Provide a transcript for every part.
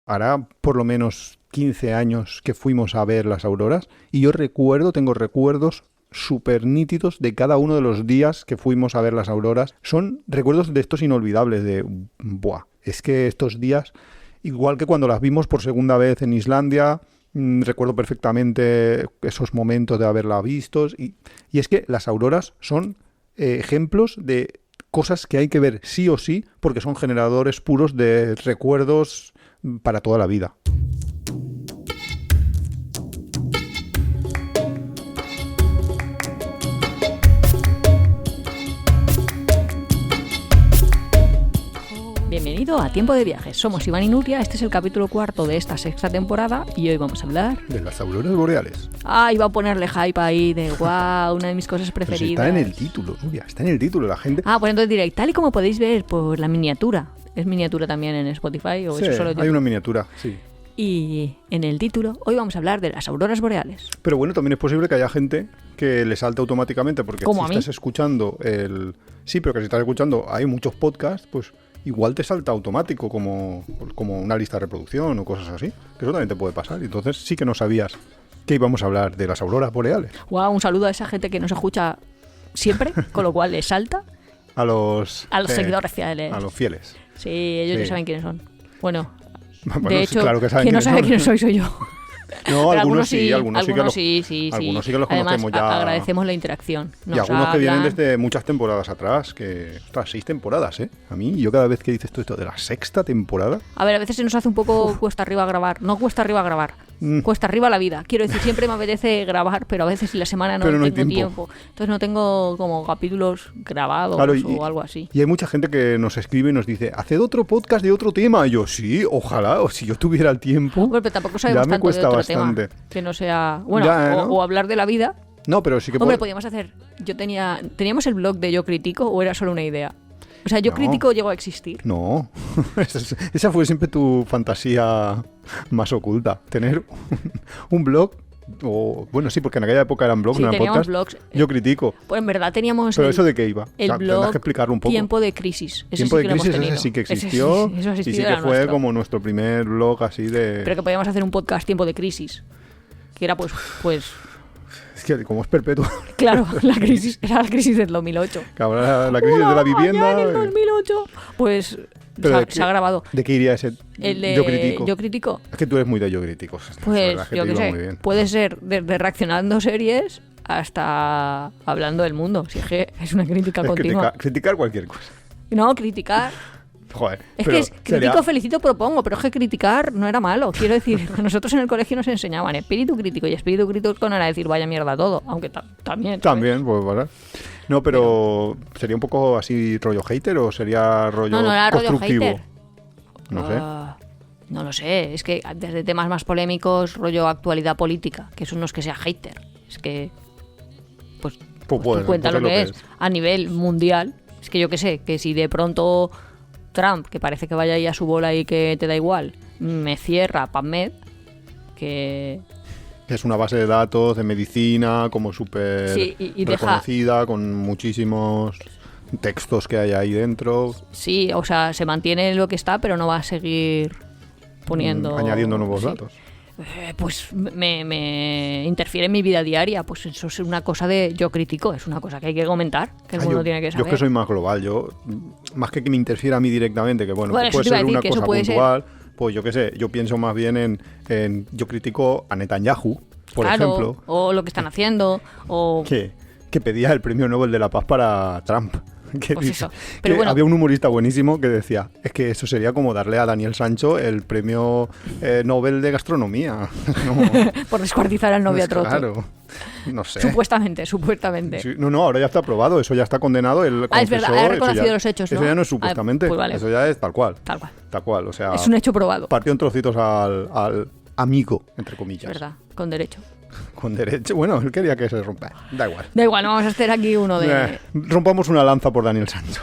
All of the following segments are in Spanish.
hará por lo menos 15 años que fuimos a ver las auroras y yo tengo recuerdos súper nítidos de cada uno de los días que fuimos a ver las auroras. Son recuerdos de estos inolvidables de, ¡buah! Es que estos días, igual que cuando las vimos por segunda vez en Islandia, recuerdo perfectamente esos momentos de haberla vistos y es que las auroras son ejemplos de cosas que hay que ver sí o sí porque son generadores puros de recuerdos para toda la vida. Bienvenido a Tiempo de Viajes. Somos Iván y Nuria, este es el capítulo 4 de esta sexta temporada y hoy vamos a hablar de las auroras boreales. Iba a ponerle hype ahí de wow, una de mis cosas preferidas. Pero si está en el título, Nuria, está en el título, la gente... Pues entonces diré, tal y como podéis ver por la miniatura. ¿Es miniatura también en Spotify? ¿O sí, eso solo hay una miniatura, sí. Y en el título, hoy vamos a hablar de las auroras boreales. Pero bueno, también es posible que haya gente que le salte automáticamente porque ¿Como si a mí? estás escuchando el... Sí, pero que si estás escuchando hay muchos podcasts, pues... igual te salta automático como una lista de reproducción o cosas así. Que eso también te puede pasar. Entonces sí que no sabías que íbamos a hablar de las auroras boreales. Wow, un saludo a esa gente que nos escucha siempre, con lo cual le salta. A los seguidores fieles. A los fieles. Sí, ellos Sí. ya saben quiénes son. Bueno, Bueno, de hecho, claro que saben quien no quiénes sabe son. quién soy yo. No, algunos sí, algunos sí que los, sí. algunos sí que los Además, conocemos ya. agradecemos la interacción. Y algunos que vienen desde muchas temporadas atrás, que... Ostras, 6 temporadas, ¿eh? A mí, yo cada vez que dices esto de la sexta temporada... A ver, a veces se nos hace un poco cuesta arriba grabar. No cuesta arriba grabar. Cuesta arriba la vida. Quiero decir, siempre me apetece grabar, pero a veces en la semana no Pero no hay tengo tiempo. tiempo. Entonces no tengo como capítulos grabados Claro, o algo así. Y hay mucha gente que nos escribe y nos dice, haced otro podcast de otro tema. Y yo, sí, ojalá, o si yo tuviera el tiempo... Bueno, pero tampoco sabemos ya me tanto de cuesta otro bastante. tema. Que no sea... Bueno, Ya, ¿no? o hablar de la vida. No, pero sí que... Hombre, podíamos hacer... ¿Teníamos el blog de Yo Critico o era solo una idea? O sea, Yo No. Critico llegó a existir. No, esa fue siempre tu fantasía más oculta. Tener un blog, o bueno, sí, porque en aquella época eran blogs, Sí, no eran teníamos podcasts. blogs. Yo critico. Pues en verdad teníamos Pero ¿eso de qué iba? el Tendrás blog que explicarlo un poco. Tiempo de Crisis. Ese Tiempo sí de que lo hemos crisis, tenido. ese sí que Ese existió. eso Y existió, sí que era fue nuestro. como nuestro primer blog así de... Pero que podíamos hacer un podcast Tiempo de Crisis. Que era pues Es que como es perpetuo, claro, era la crisis del 2008. que ahora la crisis de la vivienda... Ya en el 2008. Pues Pero se ha grabado. ¿De qué iría ese El de Yo critico? Yo Critico. Es que tú eres muy de yo críticos. La Pues verdad es que yo te qué iba sé, muy bien. puede ser desde reaccionando series hasta hablando del mundo. Si es que es una crítica Es continua. criticar cualquier cosa. No, criticar. Joder. Es pero que sería- critico, felicito, propongo, pero es que criticar no era malo. Quiero decir, a nosotros en el colegio nos enseñaban espíritu crítico y espíritu crítico no era decir vaya mierda todo, aunque también. ¿sabes? También, pues vale. No, pero ¿sería un poco así rollo hater o sería rollo No era rollo constructivo? hater. No sé. No lo sé, es que desde temas más polémicos, rollo actualidad política, que eso no es que sea hater, es que pues tú Pues cuenta lo entonces que es a nivel mundial. Es que yo qué sé, que si de pronto Trump, que parece que vaya ahí a su bola y que te da igual, me cierra PubMed, que Es una base de datos de medicina como súper Sí, y deja- reconocida, con muchísimos textos que hay ahí dentro, sí, o sea, se mantiene lo que está, pero no va a seguir poniendo... añadiendo nuevos sí. datos. Pues me interfiere en mi vida diaria. Pues eso es una cosa de yo critico, es una cosa que hay que comentar, que el mundo yo, tiene que yo saber. es que soy más global, yo más que me interfiera a mí directamente, que bueno, Bueno, que eso puede te iba a ser decir, una que eso cosa puede ser. puntual, pues yo qué sé, yo pienso más bien en yo critico a Netanyahu, por Claro, ejemplo, o lo que están haciendo, o... que pedía el premio Nobel de la Paz para Trump. Que Pues dice- eso. Pero que bueno. había un humorista buenísimo que decía, es que eso sería como darle a Daniel Sancho el premio Nobel de Gastronomía. No, por descuartizar al novio a trozo. claro, no sé. Supuestamente. Sí, no, ahora ya está aprobado, eso ya está condenado. Él Es verdad, confesó, ha eso reconocido ya- los hechos, ¿no? Eso ya no es Ah, supuestamente, pues vale. eso ya es tal cual. Tal cual. Tal cual, o sea, Es un hecho probado. partió en trocitos al amigo, entre Es comillas. verdad, con derecho. Con derecho. Bueno, él quería que se rompa. Da igual. Da igual, no vamos a hacer aquí uno de... Rompamos una lanza por Daniel Sancho.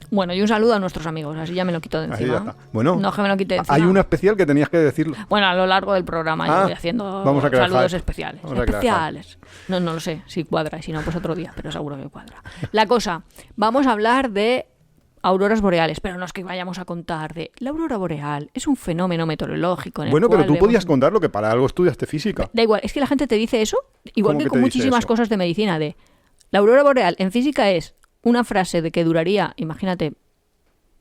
Bueno, y un saludo a nuestros amigos, así ya me lo quito de Así encima. ya está. Bueno, No, que me lo quite de encima. hay una especial que tenías que decirlo. Bueno, a lo largo del programa yo voy haciendo vamos a crear saludos hype. especiales. Vamos a crear Especiales. No lo sé si cuadra, y si no, pues otro día, pero seguro que cuadra. La cosa, vamos a hablar de auroras boreales, pero no es que vayamos a contar de la aurora boreal es un fenómeno meteorológico. En el Bueno, cual pero tú vemos- podías contar lo que para algo estudiaste física. Da igual, es que la gente te dice eso, igual ¿Cómo que que con te dice muchísimas eso? cosas de medicina, de la aurora boreal en física es una frase de que duraría, imagínate,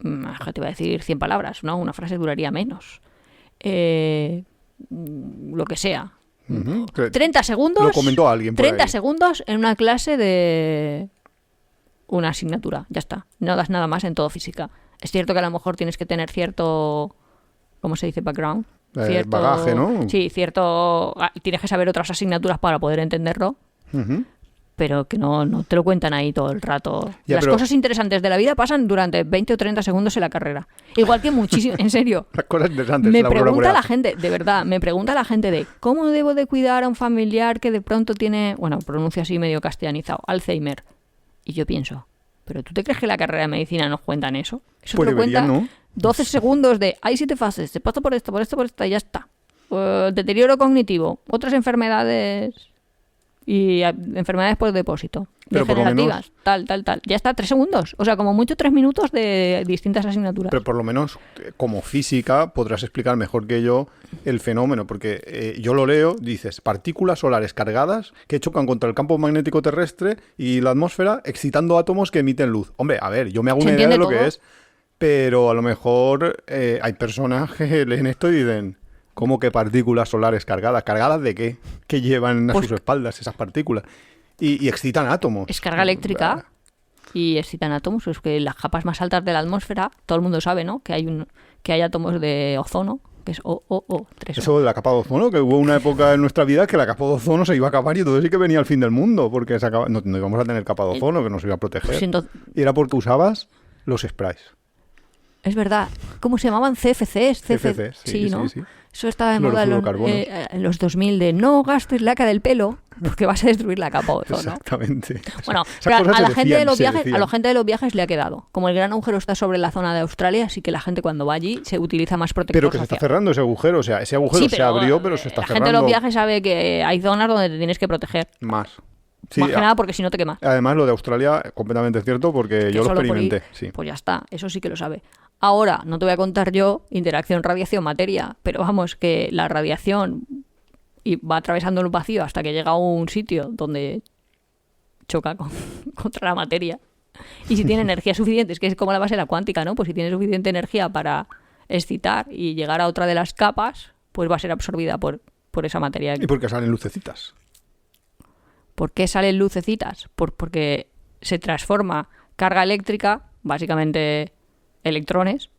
te voy a decir 100 palabras, ¿no? Una frase duraría menos. Lo que sea. Ujú. 30 segundos. Lo comentó alguien por 30 ahí. segundos en una clase de una asignatura. Ya está. No das nada más en todo física. Es cierto que a lo mejor tienes que tener cierto, ¿cómo se dice? Background. Bagaje, ¿no? Sí, cierto. Tienes que saber otras asignaturas para poder entenderlo. Ujú. Pero que no te lo cuentan ahí todo el rato. Ya, Las pero- cosas interesantes de la vida pasan durante 20 o 30 segundos en la carrera. Igual que muchísimo, en serio. Las cosas interesantes. Me la aurora pregunta boreal. la gente, de verdad, me pregunta la gente de cómo debo de cuidar a un familiar que de pronto tiene, bueno, pronuncia así medio castellanizado, Alzheimer. Y yo pienso, ¿pero tú te crees que la carrera de medicina nos cuentan eso? Eso Pues te lo deberían, cuenta ¿no? 12 segundos de, hay 7 fases, se pasa por esto, por esto, por esta y ya está. Deterioro cognitivo, otras enfermedades y enfermedades por depósito. Pero por lo Degenerativas, tal. Ya está, 3 segundos. O sea, como mucho 3 minutos de distintas asignaturas. Pero por lo menos, como física, podrás explicar mejor que yo el fenómeno, porque yo lo leo, dices, partículas solares cargadas que chocan contra el campo magnético terrestre y la atmósfera, excitando átomos que emiten luz. Hombre, a ver, yo me hago ¿Se una idea de entiende lo que todo? es, pero a lo mejor hay personas que leen esto y dicen, ¿cómo que partículas solares cargadas? ¿Cargadas de qué? ¿Qué llevan a Pues- sus espaldas esas partículas? Y excitan átomos. Es carga eléctrica y excitan átomos. Es que las capas más altas de la atmósfera, todo el mundo sabe, ¿no? Que hay átomos de ozono, que es O3. Eso de la capa de ozono, que hubo una época en nuestra vida que la capa de ozono se iba a acabar y entonces sí que venía el fin del mundo, porque no íbamos a tener capa de ozono que nos iba a proteger. Pues Y era porque usabas los sprays. es verdad. ¿Cómo se llamaban? CFCs. CFCs, sí, ¿no? sí. Eso estaba de moda en los 2000 de no gastes laca del pelo porque vas a destruir la capa de ozono. Exactamente. Bueno, Esas pero cosas a se la gente de los decían, se viajes, a decían. la gente de los viajes le ha quedado. Como el gran agujero está sobre la zona de Australia, así que la gente cuando va allí se utiliza más protector Pero que se está social. cerrando ese agujero, o sea, ese agujero Sí, se abrió, pero se está la cerrando gente de los viajes sabe que hay zonas donde te tienes que proteger. más. Sí, Más que nada porque si no te quemas. además lo de Australia, completamente cierto, porque Que yo lo solo por experimenté. ir, Sí. Pues ya está, eso sí que lo sabe. Ahora, no te voy a contar yo interacción radiación-materia, pero vamos, que la radiación va atravesando el vacío hasta que llega a un sitio donde choca contra la materia. Y si tiene energía suficiente, es que es como la base de la cuántica, ¿no? Pues si tiene suficiente energía para excitar y llegar a otra de las capas, pues va a ser absorbida por esa materia. Y porque salen lucecitas. ¿Por qué salen lucecitas? Porque se transforma carga eléctrica, básicamente electrones,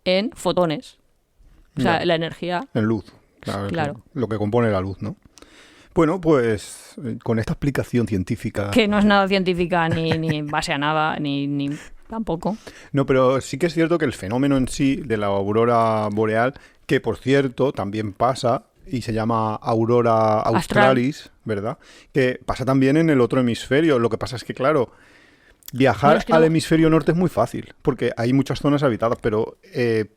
en fotones. O sea, Ya. la energía... En luz. Claro. Lo que compone la luz, ¿no? Bueno, pues con esta explicación científica... Que no es nada científica ni en base a nada, ni tampoco. No, pero sí que es cierto que el fenómeno en sí de la aurora boreal, que por cierto también pasa y se llama aurora australis, ¿verdad? Que pasa también en el otro hemisferio. Lo que pasa es que, claro, viajar Bueno, es que al no- hemisferio norte es muy fácil, porque hay muchas zonas habitadas, pero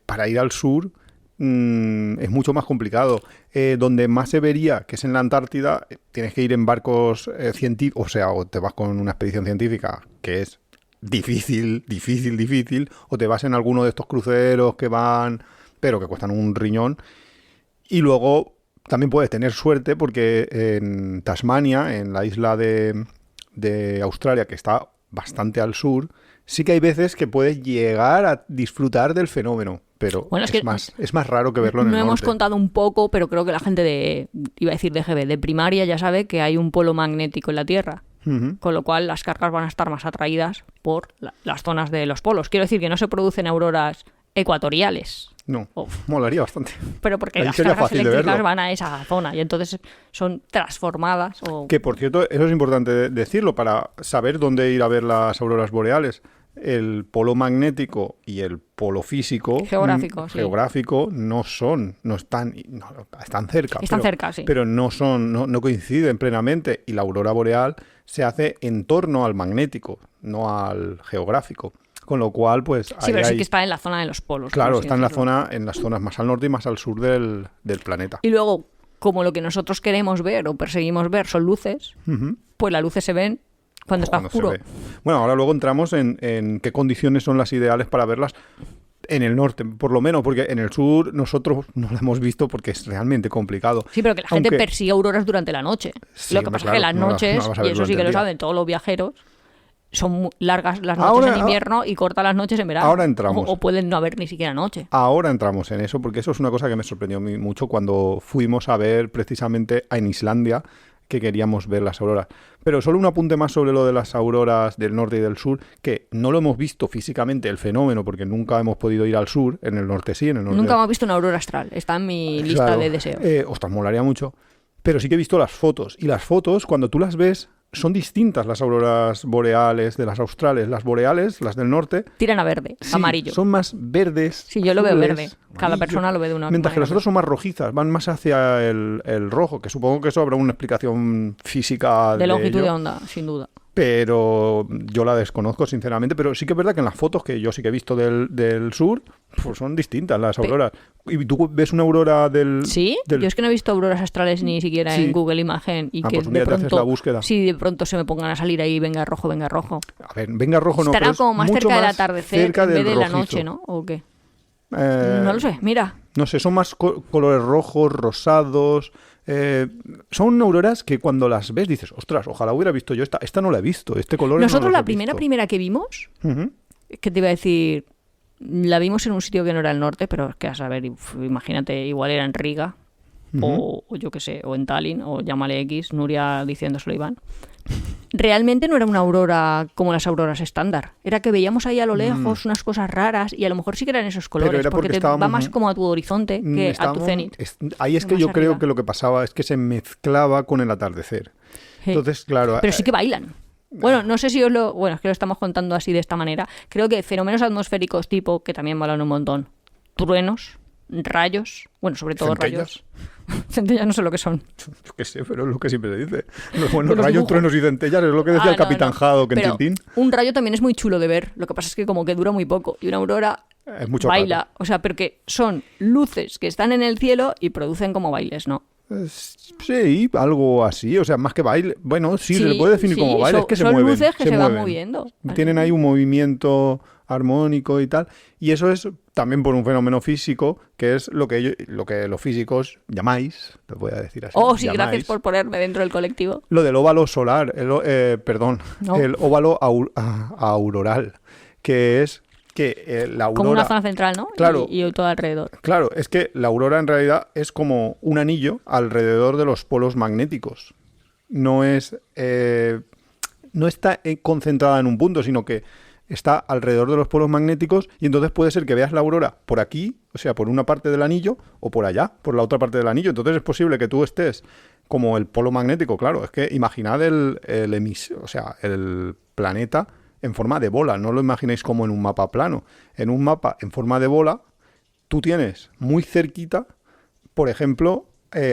para ir al sur es mucho más complicado. Donde más se vería, que es en la Antártida, tienes que ir en barcos científicos, o sea, o te vas con una expedición científica, que es difícil, o te vas en alguno de estos cruceros que van, pero que cuestan un riñón, y luego también puedes tener suerte porque en Tasmania, en la isla de Australia, que está bastante al sur, sí que hay veces que puedes llegar a disfrutar del fenómeno, pero Bueno, es que es más raro que verlo en No el hemos norte. contado un poco, pero creo que la gente iba a decir de GB, de primaria ya sabe que hay un polo magnético en la Tierra. Ujú. Con lo cual las cargas van a estar más atraídas por las zonas de los polos. Quiero decir que no se producen auroras ecuatoriales, No, Oh. molaría bastante. pero porque Ahí las sería cargas fácil de eléctricas verlo. van a esa zona y entonces son transformadas o... Que por cierto, eso es importante decirlo para saber dónde ir a ver las auroras boreales. El polo magnético y el polo físico, Geográfico, sí. geográfico, no están, están cerca. Están pero, cerca, sí. Pero no coinciden plenamente. Y la aurora boreal se hace en torno al magnético, no al geográfico. Con lo cual, pues Sí, ahí pero sí hay- que está en la zona de los polos. claro, por así está en la decirlo. zona, en las zonas más al norte y más al sur del planeta. Y luego, como lo que nosotros queremos ver o perseguimos ver son luces, Ujú. pues las luces se ven Cuando está cuando se oscuro. ve. Bueno, ahora luego entramos en qué condiciones son las ideales para verlas en el norte, por lo menos, porque en el sur nosotros no la hemos visto porque es realmente complicado. Sí, pero que la gente Aunque- persigue auroras durante la noche. Sí, Lo que hombre, pasa es que claro, las no la- noches, no la vas a y ver eso sí durante que el lo día. saben todos los viajeros, son largas las noches Ahora- en invierno y cortas las noches en verano. ahora entramos. O pueden no haber ni siquiera noche. Ahora entramos en eso, porque eso es una cosa que me sorprendió a mí mucho cuando fuimos a ver precisamente en Islandia, que queríamos ver las auroras. Pero solo un apunte más sobre lo de las auroras del norte y del sur, que no lo hemos visto físicamente el fenómeno, porque nunca hemos podido ir al sur, en el norte sí, en el norte... Nunca hemos visto una aurora astral. Está en mi lista Claro, de deseos. Ostras, molaría mucho. Pero sí que he visto las fotos. Y las fotos, cuando tú las ves, son distintas las auroras boreales de las australes. Las boreales, las del norte, Tiran a verde, sí, amarillo. son más verdes. Sí, yo lo veo azules, verde. Cada amarillo. persona lo ve de una Mientras que manera las otras son más rojizas, van más hacia el rojo, que supongo que eso habrá una explicación física de longitud ello, de onda, sin duda. pero yo la desconozco sinceramente, pero sí que es verdad que en las fotos que yo sí que he visto del sur, pues son distintas las auroras. ¿Y tú ves una aurora ¿Sí? del- Yo es que no he visto auroras astrales ni siquiera Sí. en Google Imagen y que pues un de día te haces pronto, la búsqueda. sí, de pronto se me pongan a salir ahí, venga rojo, venga rojo. A ver, venga rojo no, Estará pero es como más mucho cerca del más atardecer cerca en vez del de la rojizo. noche, ¿no? ¿O qué? Eh, No lo sé, mira. No sé, son más colores rojos, rosados. Son auroras que cuando las ves dices, ostras, ojalá hubiera visto yo esta. Esta no la he visto, este color Nosotros no los la he primera visto. que vimos, Ujú. es que te iba a decir, la vimos en un sitio que no era el norte, pero es que a saber, imagínate, igual era en Riga, o yo qué sé, o en Tallinn, o llámale X, Nuria diciéndoselo a Iván. Realmente no era una aurora como las auroras estándar. Era que veíamos ahí a lo lejos unas cosas raras y a lo mejor sí que eran esos colores, era porque porque te va estábamos- más como a tu horizonte que a tu Estábamos- cenit. Ahí es Lo que más yo creo arriba. que lo que pasaba es que se mezclaba con el atardecer. Sí. Entonces, claro, Pero sí que bailan. Bueno, no sé si os lo... Bueno, es que lo estamos contando así de esta manera. Creo que fenómenos atmosféricos tipo, que también bailan un montón, truenos, rayos, bueno, sobre todo Centellas. rayos. Centellas no sé lo que son. yo qué sé, pero es lo que siempre se dice. Los buenos Los rayos, dibujos. truenos y centellas es lo que decía Ah, el Capitán no. Haddock en Pero Tintín. un rayo también es muy chulo de ver. Lo que pasa es que como que dura muy poco. Y una aurora Es mucho baila. rato. O sea, porque son luces que están en el cielo y producen como bailes, ¿no? Sí, algo así, o sea, más que baile. Bueno, sí, se le Sí, puede definir sí, como baile, es que se son mueven. luces que se van mueven. moviendo. Tienen ahí un movimiento armónico y tal. Y eso es también por un fenómeno físico, que es lo que los físicos llamáis, lo voy a decir así. Oh, sí, llamáis, gracias por ponerme dentro del colectivo. lo del óvalo solar, perdón, No. el óvalo auroral, que es que la aurora... Como una zona central, ¿no? Claro. Y todo alrededor. Claro, es que la aurora en realidad es como un anillo alrededor de los polos magnéticos. No es... no está concentrada en un punto, sino que está alrededor de los polos magnéticos y entonces puede ser que veas la aurora por aquí, o sea, por una parte del anillo, o por allá, por la otra parte del anillo. Entonces es posible que tú estés como el polo magnético, claro. Es que imaginad el planeta en forma de bola. No lo imaginéis como en un mapa plano. En un mapa en forma de bola, tú tienes muy cerquita, por ejemplo,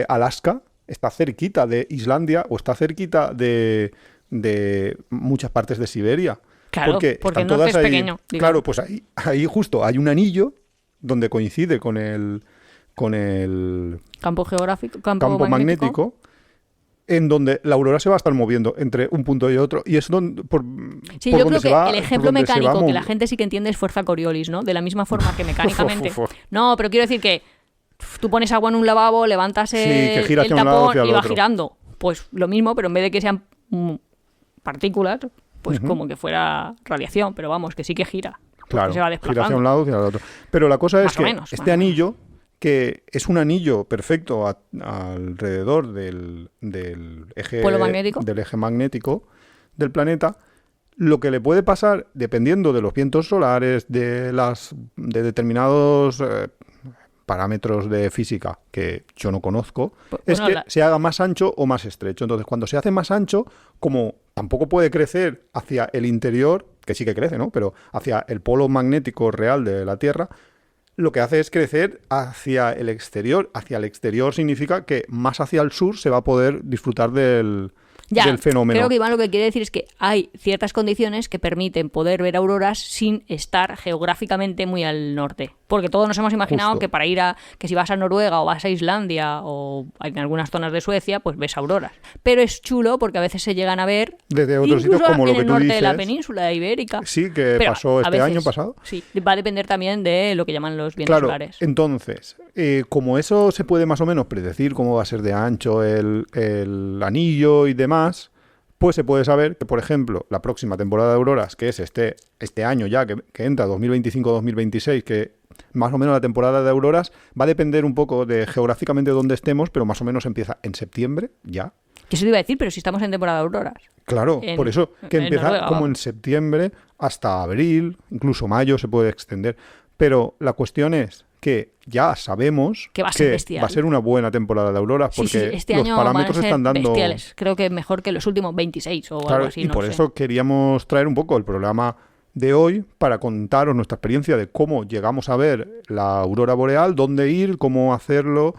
Alaska está cerquita de Islandia o está cerquita de muchas partes de Siberia. Claro, porque están el norte todas es ahí. pequeño, digamos. Claro, pues ahí justo hay un anillo donde coincide con el Campo geográfico, campo magnético, en donde la aurora se va a estar moviendo entre un punto y otro. Y es donde, Sí, por yo donde creo se que va- el por ejemplo donde se va mecánico que la movi- gente sí que entiende es fuerza Coriolis, ¿no? De la misma forma que mecánicamente. Uf. No, pero quiero decir que tú pones agua en un lavabo, levantas que el gira hacia un lado, tapón hacia el y va otro. girando. Pues lo mismo, pero en vez de que sean partículas, pues como que fuera radiación, pero vamos, que sí que gira. porque Claro, se va gira hacia desplazando. un lado hacia el otro. Pero la cosa es Más o que menos, este más o menos. anillo, que es un anillo perfecto alrededor del eje, Polo magnético. del eje magnético del planeta, lo que le puede pasar, dependiendo de los vientos solares, de determinados parámetros de física que yo no conozco, es Bueno, que se haga más ancho o más estrecho. Entonces, cuando se hace más ancho, como tampoco puede crecer hacia el interior, que sí que crece, ¿no? Pero hacia el polo magnético real de la Tierra, lo que hace es crecer hacia el exterior. Hacia el exterior significa que más hacia el sur se va a poder disfrutar del del fenómeno. Creo que Iván lo que quiere decir es que hay ciertas condiciones que permiten poder ver auroras sin estar geográficamente muy al norte. Porque todos nos hemos imaginado Justo. que para ir que si vas a Noruega o vas a Islandia o en algunas zonas de Suecia, pues ves auroras. Pero es chulo porque a veces se llegan a ver Desde otros incluso sitios, como lo en que el tú norte dices. de la península ibérica. Sí, que Pero pasó a este veces, año pasado. Sí, va a depender también de lo que llaman los vientos Claro, solares. entonces, como eso se puede más o menos predecir cómo va a ser de ancho el anillo y demás, pues se puede saber que, por ejemplo, la próxima temporada de auroras, que es este año ya, que entra 2025-2026, que más o menos la temporada de auroras va a depender un poco de geográficamente dónde estemos, pero más o menos empieza en septiembre, ya. Que eso te iba a decir, pero si estamos en temporada de auroras. Claro, por eso que en empieza Noruega, como vamos. en septiembre hasta abril, incluso mayo se puede extender. Pero la cuestión es que ya sabemos Que va a ser bestial. va a ser una buena temporada de auroras porque Sí, este los año van a parámetros ser están dando. bestiales. Creo que mejor que los últimos 26 o Claro, algo así. y no por sé. eso queríamos traer un poco el programa de hoy para contaros nuestra experiencia de cómo llegamos a ver la aurora boreal, dónde ir, cómo hacerlo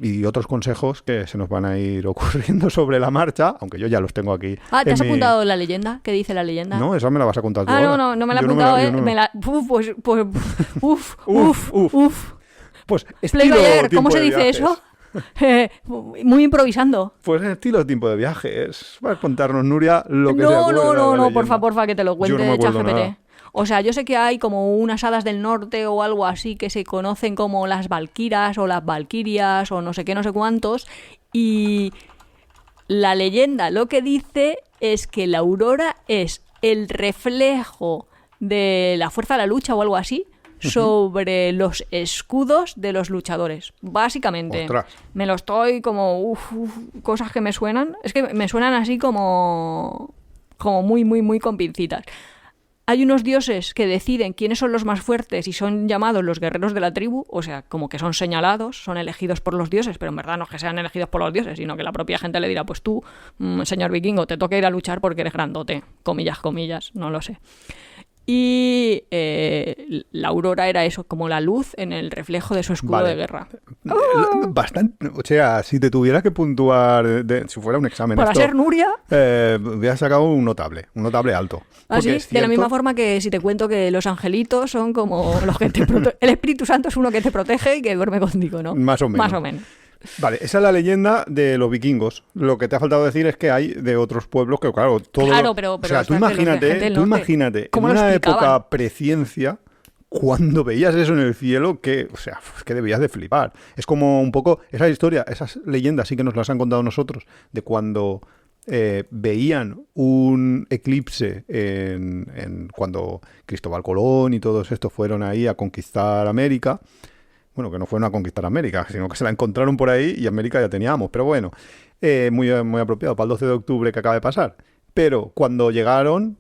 y otros consejos que se nos van a ir ocurriendo sobre la marcha, aunque yo ya los tengo aquí. Ah, ¿te en has mi- apuntado la leyenda? ¿Qué dice la leyenda? No, esa me la vas a contar tú Ah, ahora. no me la he Yo apuntado, yo no me- Uf, Uf. Pues estilo Playboyer, ¿cómo tiempo se de dice viajes. eso? Muy improvisando. Pues estilo tiempo de viajes. Va a contarnos, Nuria, lo que se acuerda de la No, leyenda. porfa, que te lo Yo cuente no me acuerdo ChatGPT. nada. O sea, yo sé que hay como unas hadas del norte o algo así que se conocen como las valquiras o las valquirias o no sé qué, no sé cuántos. Y la leyenda lo que dice es que la aurora es el reflejo de la fuerza de la lucha o algo así sobre los escudos de los luchadores. Básicamente. Ostras. Me lo estoy como... cosas que me suenan. Es que me suenan así como muy con pincitas. Hay unos dioses que deciden quiénes son los más fuertes y son llamados los guerreros de la tribu, o sea, como que son señalados, son elegidos por los dioses, pero en verdad no es que sean elegidos por los dioses, sino que la propia gente le dirá, pues tú, señor vikingo, te toca ir a luchar porque eres grandote, comillas, no lo sé. Y la aurora era eso, como la luz en el reflejo de su escudo Vale. de guerra. Bastante, o sea, si te tuviera que puntuar, si fuera un examen Para esto, ser Nuria, hubiera sacado un notable alto. así, Porque es de la cierto- misma forma que si te cuento que los angelitos son como los que te protegen. El Espíritu Santo es uno que te protege y que duerme contigo, ¿no? Más o menos. Más o menos. Vale, esa es la leyenda de los vikingos. Lo que te ha faltado decir es que hay de otros pueblos que, claro, todo... Claro, pero o sea, tú está que los de gente imagínate, del tú norte, imagínate, en ¿cómo lo una explicaban? época preciencia, cuando veías eso en el cielo, que, o sea, es que debías de flipar. Es como un poco esa historia, esas leyendas sí que nos las han contado nosotros, de cuando veían un eclipse cuando Cristóbal Colón y todos estos fueron ahí a conquistar América. Bueno, que no fueron a conquistar América, sino que se la encontraron por ahí y América ya teníamos. Pero bueno, muy apropiado para el 12 de octubre que acaba de pasar. Pero cuando llegaron,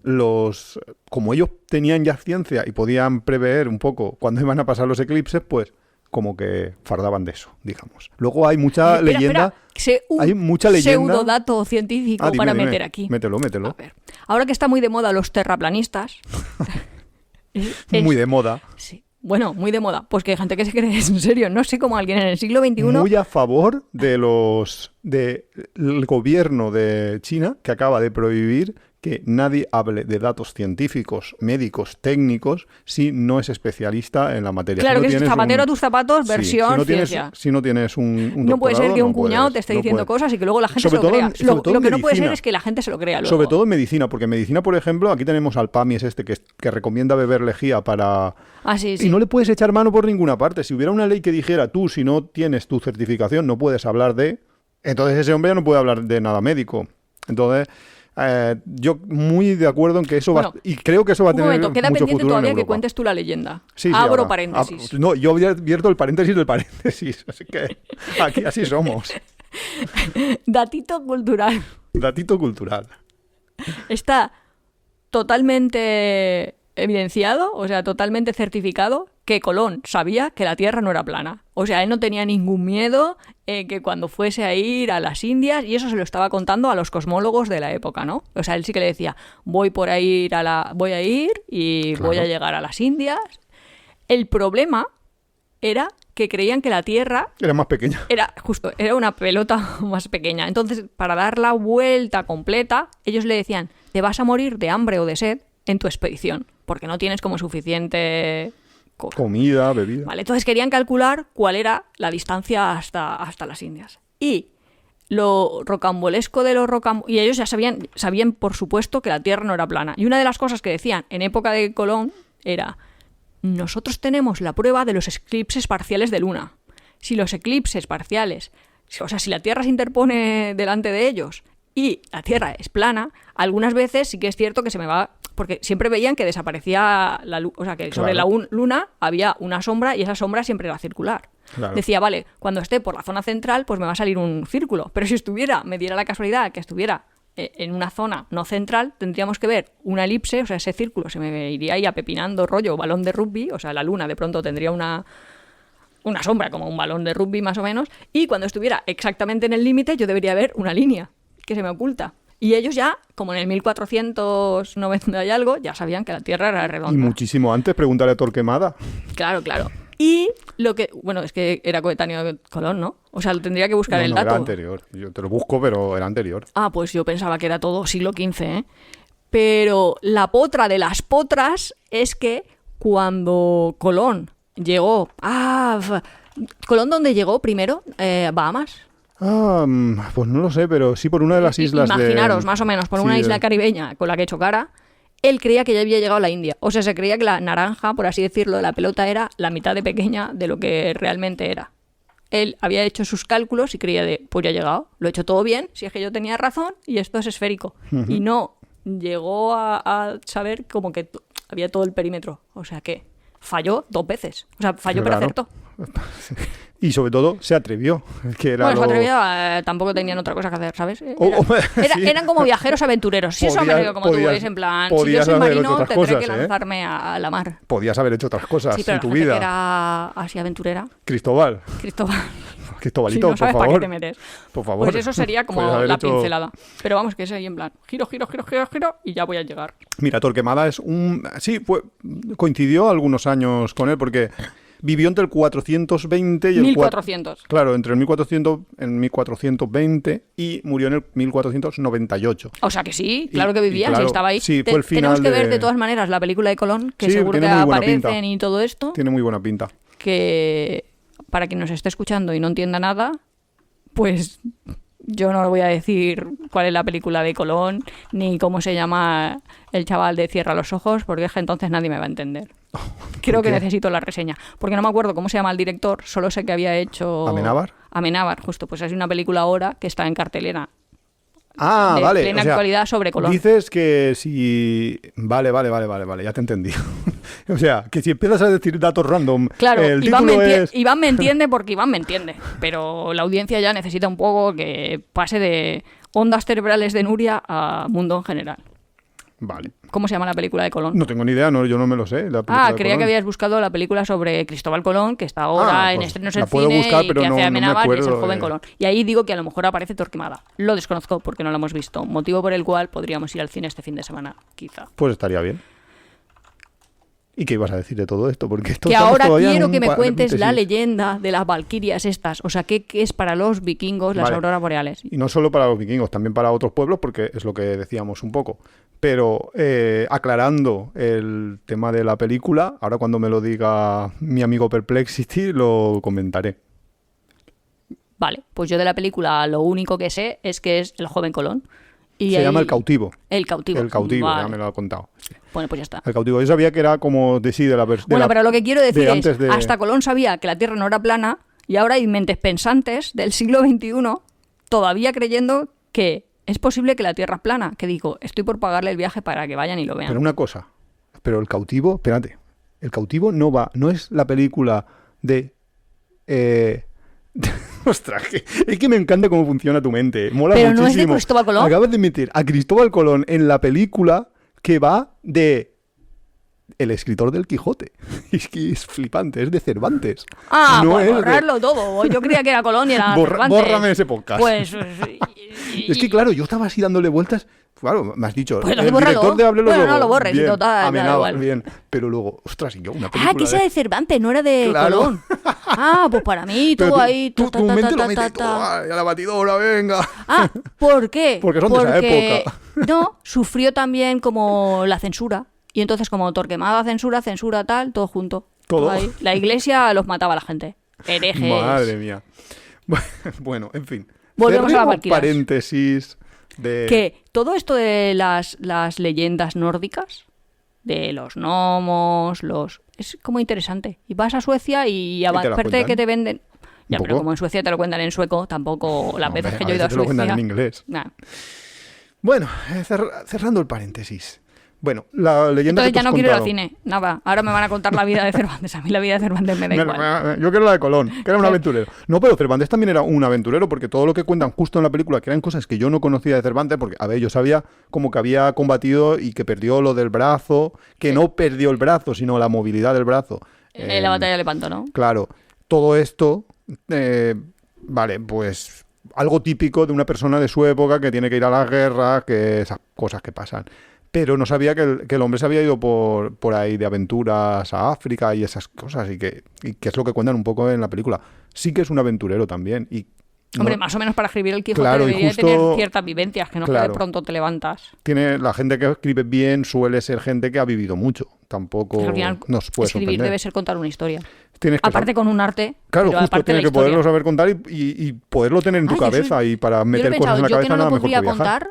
como ellos tenían ya ciencia y podían prever un poco cuándo iban a pasar los eclipses, pues como que fardaban de eso, digamos. Luego hay mucha leyenda. Hay mucha leyenda. Pseudodato científico Dime, para dime. meter aquí. Mételo. A ver, ahora que está muy de moda los terraplanistas. Muy de moda. Sí. Bueno, muy de moda. Pues que hay gente que se cree en serio. No sé cómo alguien en el siglo XXI... Muy a favor del gobierno de China, que acaba de prohibir que nadie hable de datos científicos, médicos, técnicos, si no es especialista en la materia. Claro, Si no que es tienes zapatero a tus zapatos, Sí, versión si no tienes, ciencia. si no tienes un No puede ser doctorado, que un no cuñado puedes, te esté no diciendo puedes. cosas y que luego la gente Sobre se lo todo crea. en- sobre todo Lo en que no puede ser medicina. es que la gente se lo crea luego. Sobre todo en medicina, porque en medicina, por ejemplo, aquí tenemos al PAMIES que recomienda beber lejía para... Ah, sí. Y no le puedes echar mano por ninguna parte. Si hubiera una ley que dijera, tú, si no tienes tu certificación, no puedes hablar de... Entonces ese hombre ya no puede hablar de nada médico. Entonces, yo muy de acuerdo en que eso Bueno, va... Y creo que eso va a Un tener momento, queda mucho pendiente futuro en todavía que Europa. cuentes tú la leyenda. Sí, sí, Abro ahora. paréntesis. No, yo abierto el paréntesis del paréntesis. Así que aquí así somos. Datito cultural. Datito cultural. Está totalmente evidenciado, o sea, totalmente certificado, que Colón sabía que la Tierra no era plana. O sea, él no tenía ningún miedo que cuando fuese a ir a las Indias, y eso se lo estaba contando a los cosmólogos de la época, ¿no? O sea, él sí que le decía, voy a ir y Claro. voy a llegar a las Indias. El problema era que creían que la Tierra Era más pequeña. era una pelota más pequeña. Entonces, para dar la vuelta completa, ellos le decían, te vas a morir de hambre o de sed en tu expedición, porque no tienes como suficiente comida, bebida. Vale, entonces querían calcular cuál era la distancia hasta las Indias. Y lo rocambolesco de y ellos ya sabían por supuesto que la Tierra no era plana. Y una de las cosas que decían en época de Colón era: nosotros tenemos la prueba de los eclipses parciales de luna. Si los eclipses parciales, o sea, si la Tierra se interpone delante de ellos y la Tierra es plana, algunas veces sí que es cierto que se me va... Porque siempre veían que desaparecía la luz, o sea, que sobre la luna había una sombra y esa sombra siempre era circular. Claro. Decía, vale, cuando esté por la zona central, pues me va a salir un círculo. Pero si me diera la casualidad que estuviera en una zona no central, tendríamos que ver una elipse, o sea, ese círculo se me iría ahí apepinando rollo balón de rugby, o sea, la luna de pronto tendría una sombra como un balón de rugby más o menos, y cuando estuviera exactamente en el límite yo debería ver una línea que se me oculta. Y ellos ya, como en el 1490 y algo, ya sabían que la Tierra era redonda. Y muchísimo antes, pregúntale a Torquemada. Claro. Y es que era coetáneo de Colón, ¿no? O sea, lo tendría que buscar el dato. Era anterior. Yo te lo busco, pero era anterior. Ah, pues yo pensaba que era todo siglo XV, ¿eh? Pero la potra de las potras es que cuando Colón llegó... ¿Colón dónde llegó primero? ¿Bahamas? Pues no lo sé, pero sí por una de las islas Imaginaros, más o menos, por una isla caribeña con la que chocara, él creía que ya había llegado a la India. O sea, se creía que la naranja, por así decirlo, de la pelota era la mitad de pequeña de lo que realmente era. Él había hecho sus cálculos y creía pues ya he llegado, lo he hecho todo bien, si es que yo tenía razón y esto es esférico. Uh-huh. Y no llegó a saber como que había todo el perímetro. O sea que falló 2 veces. O sea, falló pero acertó. Y sobre todo se atrevió. Se atrevió, tampoco tenían otra cosa que hacer, ¿sabes? Eran como viajeros aventureros. Si eso me digo como tú, es en plan, si yo soy marino, tendré que lanzarme a la mar. Podías haber hecho otras cosas en tu vida. Que era así aventurera. Cristobalito, si no sabes, por favor. ¿para qué te metes? Por favor. Pues eso sería como la pincelada. Pero vamos, que es ahí en plan, giro, y ya voy a llegar. Mira, Torquemada es coincidió algunos años con él, porque vivió entre el 420 y el 1400. Claro, entre el 1420 y murió en el 1498. O sea que sí, claro que vivía, sí estaba ahí. Sí, fue el final. Tenemos que ver de todas maneras la película de Colón, que seguro que aparecen y todo esto. Tiene muy buena pinta. Que para quien nos esté escuchando y no entienda nada, pues yo no voy a decir cuál es la película de Colón, ni cómo se llama el chaval de Cierra los ojos, porque es que entonces nadie me va a entender. Creo que necesito la reseña, porque no me acuerdo cómo se llama el director, solo sé que había hecho... ¿Amenábar? Justo, pues es una película ahora que está en cartelera. Vale. Plena actualidad sobre Colón. Dices que si... Vale, ya te entendí. O sea, que si empiezas a decir datos random, claro, el título es... Iván me entiende porque Iván me entiende, pero la audiencia ya necesita un poco que pase de ondas cerebrales de Nuria a mundo en general. Vale. ¿Cómo se llama la película de Colón? No tengo ni idea, yo no me lo sé. Creía que habías buscado la película sobre Cristóbal Colón, que está ahora en estrenos en cine buscar, pero y que hace Amenábar, que es el joven de... Colón. Y ahí digo que a lo mejor aparece Torquemada. Lo desconozco porque no lo hemos visto. Motivo por el cual podríamos ir al cine este fin de semana, quizá. Pues estaría bien. ¿Y qué ibas a decir de todo esto? Porque esto que ahora quiero que me cuentes la leyenda de las valquirias estas. O sea, ¿qué es para los vikingos las auroras boreales? Y no solo para los vikingos, también para otros pueblos, porque es lo que decíamos un poco. Pero aclarando el tema de la película, ahora cuando me lo diga mi amigo Perplexity lo comentaré. Vale, pues yo de la película lo único que sé es que es el joven Colón. Se llama El Cautivo. El Cautivo. El Cautivo, vale. Ya me lo ha contado. Sí. Bueno, pues ya está. El Cautivo. Yo sabía que era como de la versión. Bueno, pero lo que quiero decir es, hasta Colón sabía que la Tierra no era plana y ahora hay mentes pensantes del siglo XXI todavía creyendo que es posible que la Tierra es plana. Que digo, estoy por pagarle el viaje para que vayan y lo vean. Pero una cosa. Pero El Cautivo, espérate. El Cautivo no es la película de... Ostras, es que me encanta cómo funciona tu mente. Mola pero muchísimo. No es de Cristóbal Colón. Acabas de meter a Cristóbal Colón en la película que va de el escritor del Quijote. Es que es flipante, es de Cervantes. Pues borrarlo todo. Yo creía que era Colón y era Cervantes. Bórrame ese podcast. Pues... Es que claro, yo estaba así dándole vueltas. claro, me has dicho, Pues el entonces bórralo. director de Hable los Bueno, Lobos. no lo borres, bien, total, da amenaba, igual. bien. Pero luego, ostras, y yo, una película Que esa de Cervantes, no era de Claro. Colón. Pues para mí, Pero tú ahí... tu mente lo mete todo, ¡ay, a la batidora, venga! ¿Por qué? Porque son de esa época. No, sufrió también como la censura. Y entonces como Torquemada censura, tal, todo junto. Todo. Ahí. La iglesia los mataba a la gente. Herejes. Madre mía. Bueno, en fin. Volvemos a las Cerremos Valquirias. paréntesis de... Que todo esto de las leyendas nórdicas, de los gnomos, es como interesante. Y vas a Suecia y te las aparte de cuentan? que te venden... Ya, ¿Un pero poco? como en Suecia te lo cuentan en sueco, tampoco las No, veces hombre, que yo he ido a veces te lo cuentan Suecia... en inglés. Nah. Bueno, cerrando el paréntesis. Bueno, la leyenda Entonces que ya te has no quiero ir al contado. cine. Nada, ahora me van a contar la vida de Cervantes. A mí la vida de Cervantes me da igual. Yo quiero la de Colón, que era un aventurero. No, pero Cervantes también era un aventurero, porque todo lo que cuentan justo en la película, que eran cosas que yo no conocía de Cervantes, porque, a ver, yo sabía como que había combatido y que perdió lo del brazo, que no perdió el brazo, sino la movilidad del brazo. La batalla de Lepanto, ¿no? Claro, todo esto, vale, pues algo típico de una persona de su época que tiene que ir a la guerra, que esas cosas que pasan. Pero no sabía que el hombre se había ido por ahí de aventuras a África y esas cosas, y que es lo que cuentan un poco en la película. Sí que es un aventurero también. Y Hombre, no- más o menos para escribir el Quijote Claro, y debería justo- tener ciertas vivencias, que no que de Claro. pronto te levantas. la gente que escribe bien suele ser gente que ha vivido mucho. Tampoco Al final, nos puede escribir sorprender. debe ser contar una historia. Tienes que Aparte con un arte, Claro, pero justo aparte tienes la que historia. poderlo saber contar y poderlo tener en tu Ay, yo cabeza soy- y para Yo lo he meter cosas pensado, en la yo que cabeza no nada lo mejor podría que viajar. contar,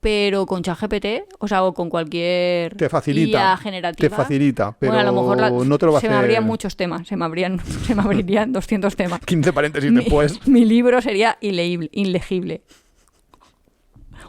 pero con ChatGPT, o sea, o con cualquier Te facilita, IA generativa. te facilita, pero bueno, a lo mejor no te lo va a se hacer. me abrían muchos temas, se me abrirían 200 temas. 15 paréntesis Mi- después. Mi libro sería ilegible.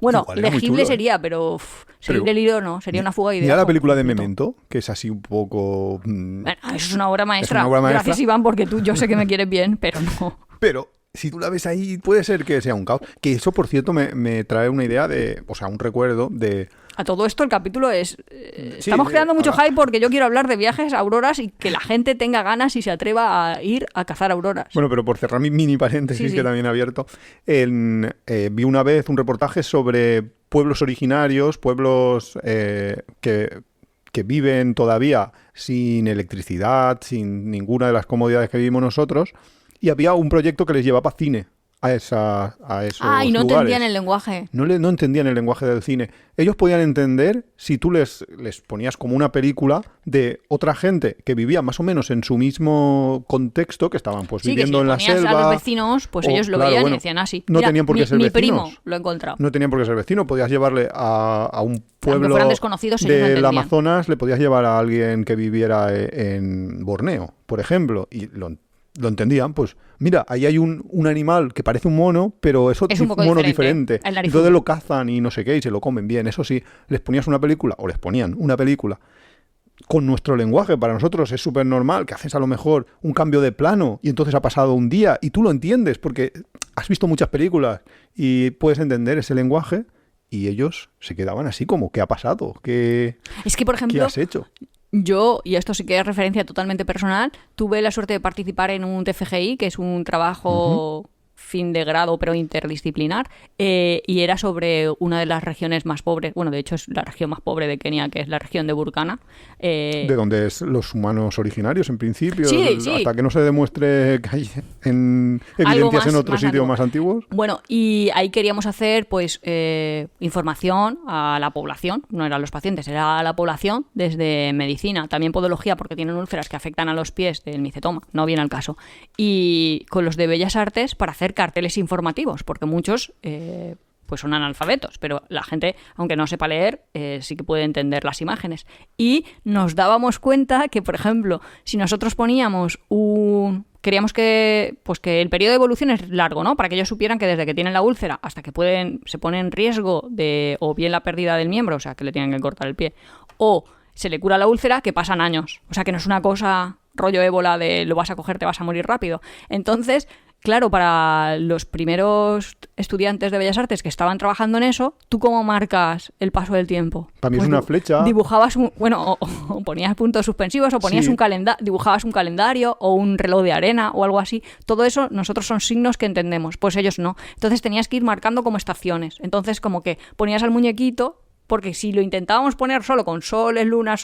Bueno, Igual era muy legible chulo, ¿eh? sería, pero seguir el hilo no, sería una fuga de ideas. Mira la por película de completo. Memento, que es así un poco... Bueno, eso es una obra maestra. Es una obra maestra. Gracias, Iván, porque yo sé que me quieres bien, pero no. Pero si tú la ves ahí, puede ser que sea un caos. Que eso, por cierto, me trae una idea de... O sea, un recuerdo de... A todo esto el capítulo es... Sí, estamos creando mucho ahora- hype porque yo quiero hablar de viajes a auroras y que la gente tenga ganas y se atreva a ir a cazar auroras. Bueno, pero por cerrar mi mini paréntesis, Sí, sí. que también he abierto, vi una vez un reportaje sobre pueblos originarios, pueblos que viven todavía sin electricidad, sin ninguna de las comodidades que vivimos nosotros, y había un proyecto que les llevaba cine a esos Y no lugares. entendían el lenguaje. No entendían el lenguaje del cine. Ellos podían entender si tú les ponías como una película de otra gente que vivía más o menos en su mismo contexto, que estaban pues Sí, que si viviendo le en la ponías selva. a los vecinos, pues o, ellos lo claro, veían bueno, y decían así. no tenían por qué ser mi vecinos. primo lo he encontrado. No tenían por qué ser vecino, podías llevarle a un pueblo fueran desconocidos, ellos no del entendían. Amazonas, le podías llevar a alguien que viviera en Borneo, por ejemplo, y lo entendían, pues mira, ahí hay un animal que parece un mono, pero es Es un poco mono diferente, diferente. el narizudo. Entonces lo cazan y no sé qué, y se lo comen bien. Eso sí, les ponías una película, o les ponían una película con nuestro lenguaje. Para nosotros es súper normal que haces a lo mejor un cambio de plano y entonces ha pasado un día y tú lo entiendes porque has visto muchas películas y puedes entender ese lenguaje, y ellos se quedaban así como, ¿qué ha pasado? ¿Qué Es que, por ejemplo, has hecho? yo, y esto sí que es referencia totalmente personal, tuve la suerte de participar en un TFGI, que es un trabajo fin de grado pero interdisciplinar, y era sobre una de las regiones más pobres, bueno, de hecho es la región más pobre de Kenia, que es la región de Burkana. De donde es los humanos originarios, en principio, Sí, sí. hasta que no se demuestre que hay evidencias en otro sitio antiguo. más antiguos. Bueno, y ahí queríamos hacer pues información a la población, no eran los pacientes, era a la población desde medicina, también podología porque tienen úlceras que afectan a los pies del micetoma, no viene al caso, y con los de Bellas Artes para hacer carteles informativos, porque muchos pues son analfabetos, pero la gente, aunque no sepa leer, sí que puede entender las imágenes. Y nos dábamos cuenta que, por ejemplo, si nosotros poníamos queríamos que el periodo de evolución es largo, ¿no? Para que ellos supieran que desde que tienen la úlcera hasta que se pone en riesgo de o bien la pérdida del miembro, o sea, que le tienen que cortar el pie, o se le cura la úlcera, que pasan años. O sea, que no es una cosa rollo ébola de lo vas a coger, te vas a morir rápido. Entonces, claro, para los primeros estudiantes de Bellas Artes que estaban trabajando en eso, ¿tú cómo marcas el paso del tiempo? Para mí es una flecha. Dibujabas o ponías puntos suspensivos, o ponías Sí. dibujabas un calendario o un reloj de arena o algo así. Todo eso nosotros son signos que entendemos, pues ellos no. Entonces tenías que ir marcando como estaciones. Entonces como que ponías al muñequito, porque si lo intentábamos poner solo con soles, lunas,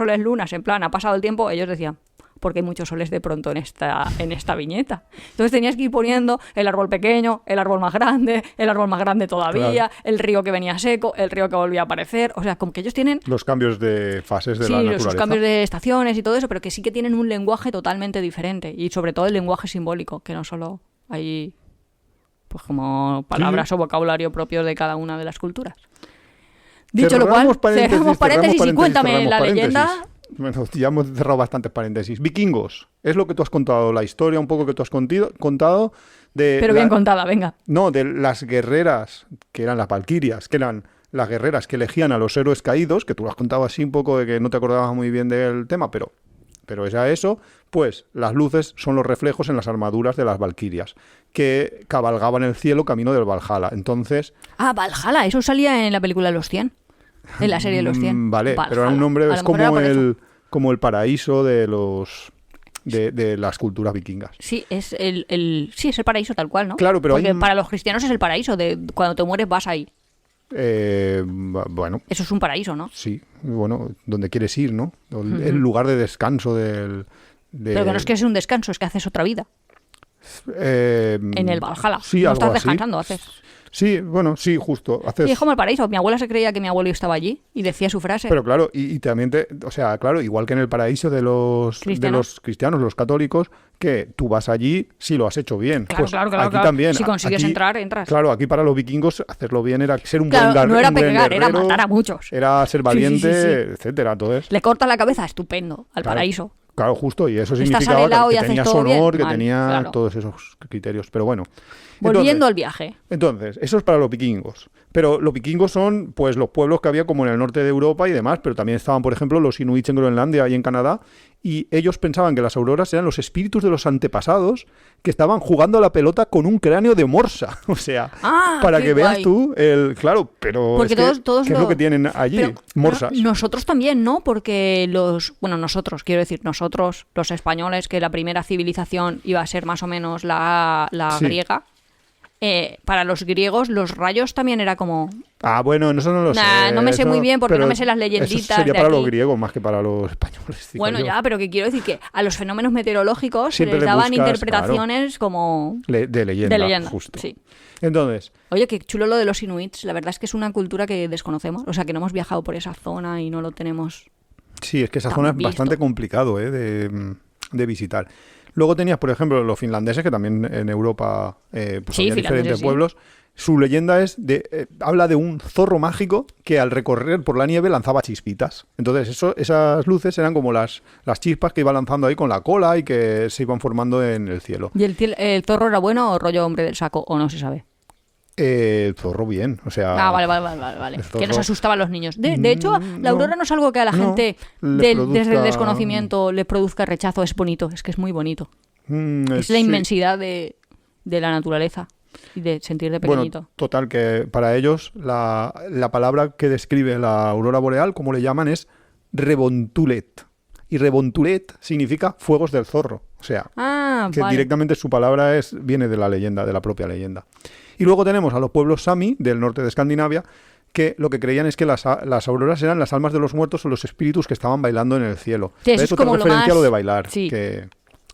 en plan, ha pasado el tiempo, ellos decían, porque hay muchos soles de pronto en esta viñeta. Entonces tenías que ir poniendo el árbol pequeño, el árbol más grande todavía, Claro. el río que venía seco, el río que volvía a aparecer. O sea, como que ellos tienen Los cambios de fases de sí, la naturaleza. sus cambios de estaciones y todo eso, pero que sí que tienen un lenguaje totalmente diferente. Y sobre todo el lenguaje simbólico, que no solo hay pues como palabras o vocabulario propios de cada una de las culturas. Dicho lo cual, cerramos paréntesis y cuéntame cerramos la paréntesis. leyenda. Bueno, ya hemos cerrado bastantes paréntesis. Vikingos, es lo que tú has contado, la historia un poco que tú has contado de... Pero bien contada, venga. No, de las guerreras, que eran las valquirias, que eran las guerreras que elegían a los héroes caídos, que tú lo has contado así un poco de que no te acordabas muy bien del tema, pero era eso, pues las luces son los reflejos en las armaduras de las valquirias, que cabalgaban el cielo camino del Valhalla. Entonces... Ah, Valhalla, eso salía en la película de los 100. En la serie de los 100. Vale, Valhalla. pero era un nombre, A lo es mejor era por eso. como el paraíso de los de las culturas vikingas. Sí, es sí, es el paraíso tal cual, ¿no? Claro, pero porque hay- para los cristianos es el paraíso, de cuando te mueres vas ahí. Bueno, Eso es un paraíso, ¿no? sí, bueno, donde quieres ir, ¿no? El lugar de descanso Pero que no es que es un descanso, es que haces otra vida. En el Valhalla. Sí, no algo estás así. descansando, haces. Sí, bueno, sí, justo. Haces... Sí, es como el paraíso. Mi abuela se creía que mi abuelo estaba allí y decía su frase. Pero claro, y también o sea, claro, igual que en el paraíso de los cristianos, los católicos, que tú vas allí si lo has hecho bien. Claro, Pues claro, aquí claro. también. Si consigues aquí- entrar, entras. Claro, aquí para los vikingos hacerlo bien era ser un Claro, buen no era un buen pegar, era guerrero, matar a muchos. Era ser Sí, valiente, sí, sí. etcétera. Entonces, Le corta la cabeza, estupendo, al claro, paraíso. Claro, justo, y eso Estás significaba arreglado y que haces tenías todo bien. honor, que Vale, tenía claro. todos esos criterios. Pero bueno. Volviendo al viaje. Entonces, eso es para los vikingos. Pero los vikingos son pues los pueblos que había como en el norte de Europa y demás, pero también estaban, por ejemplo, los inuits en Groenlandia y en Canadá, y ellos pensaban que las auroras eran los espíritus de los antepasados que estaban jugando a la pelota con un cráneo de morsa. O sea, para qué que veas guay. tú claro, pero Porque es que, todos ¿qué es lo- lo que tienen allí? Pero, Morsas. nosotros también, ¿no? Porque nosotros, quiero decir, nosotros, los españoles, que la primera civilización iba a ser más o menos la Sí. griega, para los griegos los rayos también era como... Ah, bueno, eso no lo Nah, sé. no me sé eso- muy bien porque pero no me sé las eso leyenditas sería de para los aquí. griegos más que para los españoles. digo Bueno, yo. ya, pero que quiero decir que a los fenómenos meteorológicos se Siempre les le daban buscas, interpretaciones como... De leyenda, de leyenda, justo. sí. Entonces, Oye, qué chulo lo de los inuits. La verdad es que es una cultura que desconocemos. O sea, que no hemos viajado por esa zona y no lo tenemos... sí, es que esa Tan zona es visto. bastante complicado de visitar. Luego tenías, por ejemplo, los finlandeses, que también en Europa pues Sí, había diferentes finlandeses, sí. pueblos. Su leyenda habla de un zorro mágico que al recorrer por la nieve lanzaba chispitas. Entonces esas luces eran como las chispas que iba lanzando ahí con la cola y que se iban formando en el cielo. ¿Y el zorro era bueno o rollo hombre del saco? ¿O no se sabe? El zorro bien, o sea... Vale. el Que nos zorro- asustaban los niños. De hecho, la no, aurora no es algo que a la no, gente le desde el produzca- desconocimiento le produzca rechazo. Es bonito, es que es muy bonito. Es la sí. inmensidad de la naturaleza y de sentir de Bueno, pequeñito. total, que para ellos la palabra que describe la aurora boreal, como le llaman, es rebontulet. Y rebontulet significa fuegos del zorro. O sea, que Vale. directamente su palabra viene de la leyenda, de la propia leyenda. Y luego tenemos a los pueblos Sami, del norte de Escandinavia, que lo que creían es que las auroras eran las almas de los muertos o los espíritus que estaban bailando en el cielo. Sí, eso ¿Ves? es Otra como lo referencia a lo más- de bailar. sí.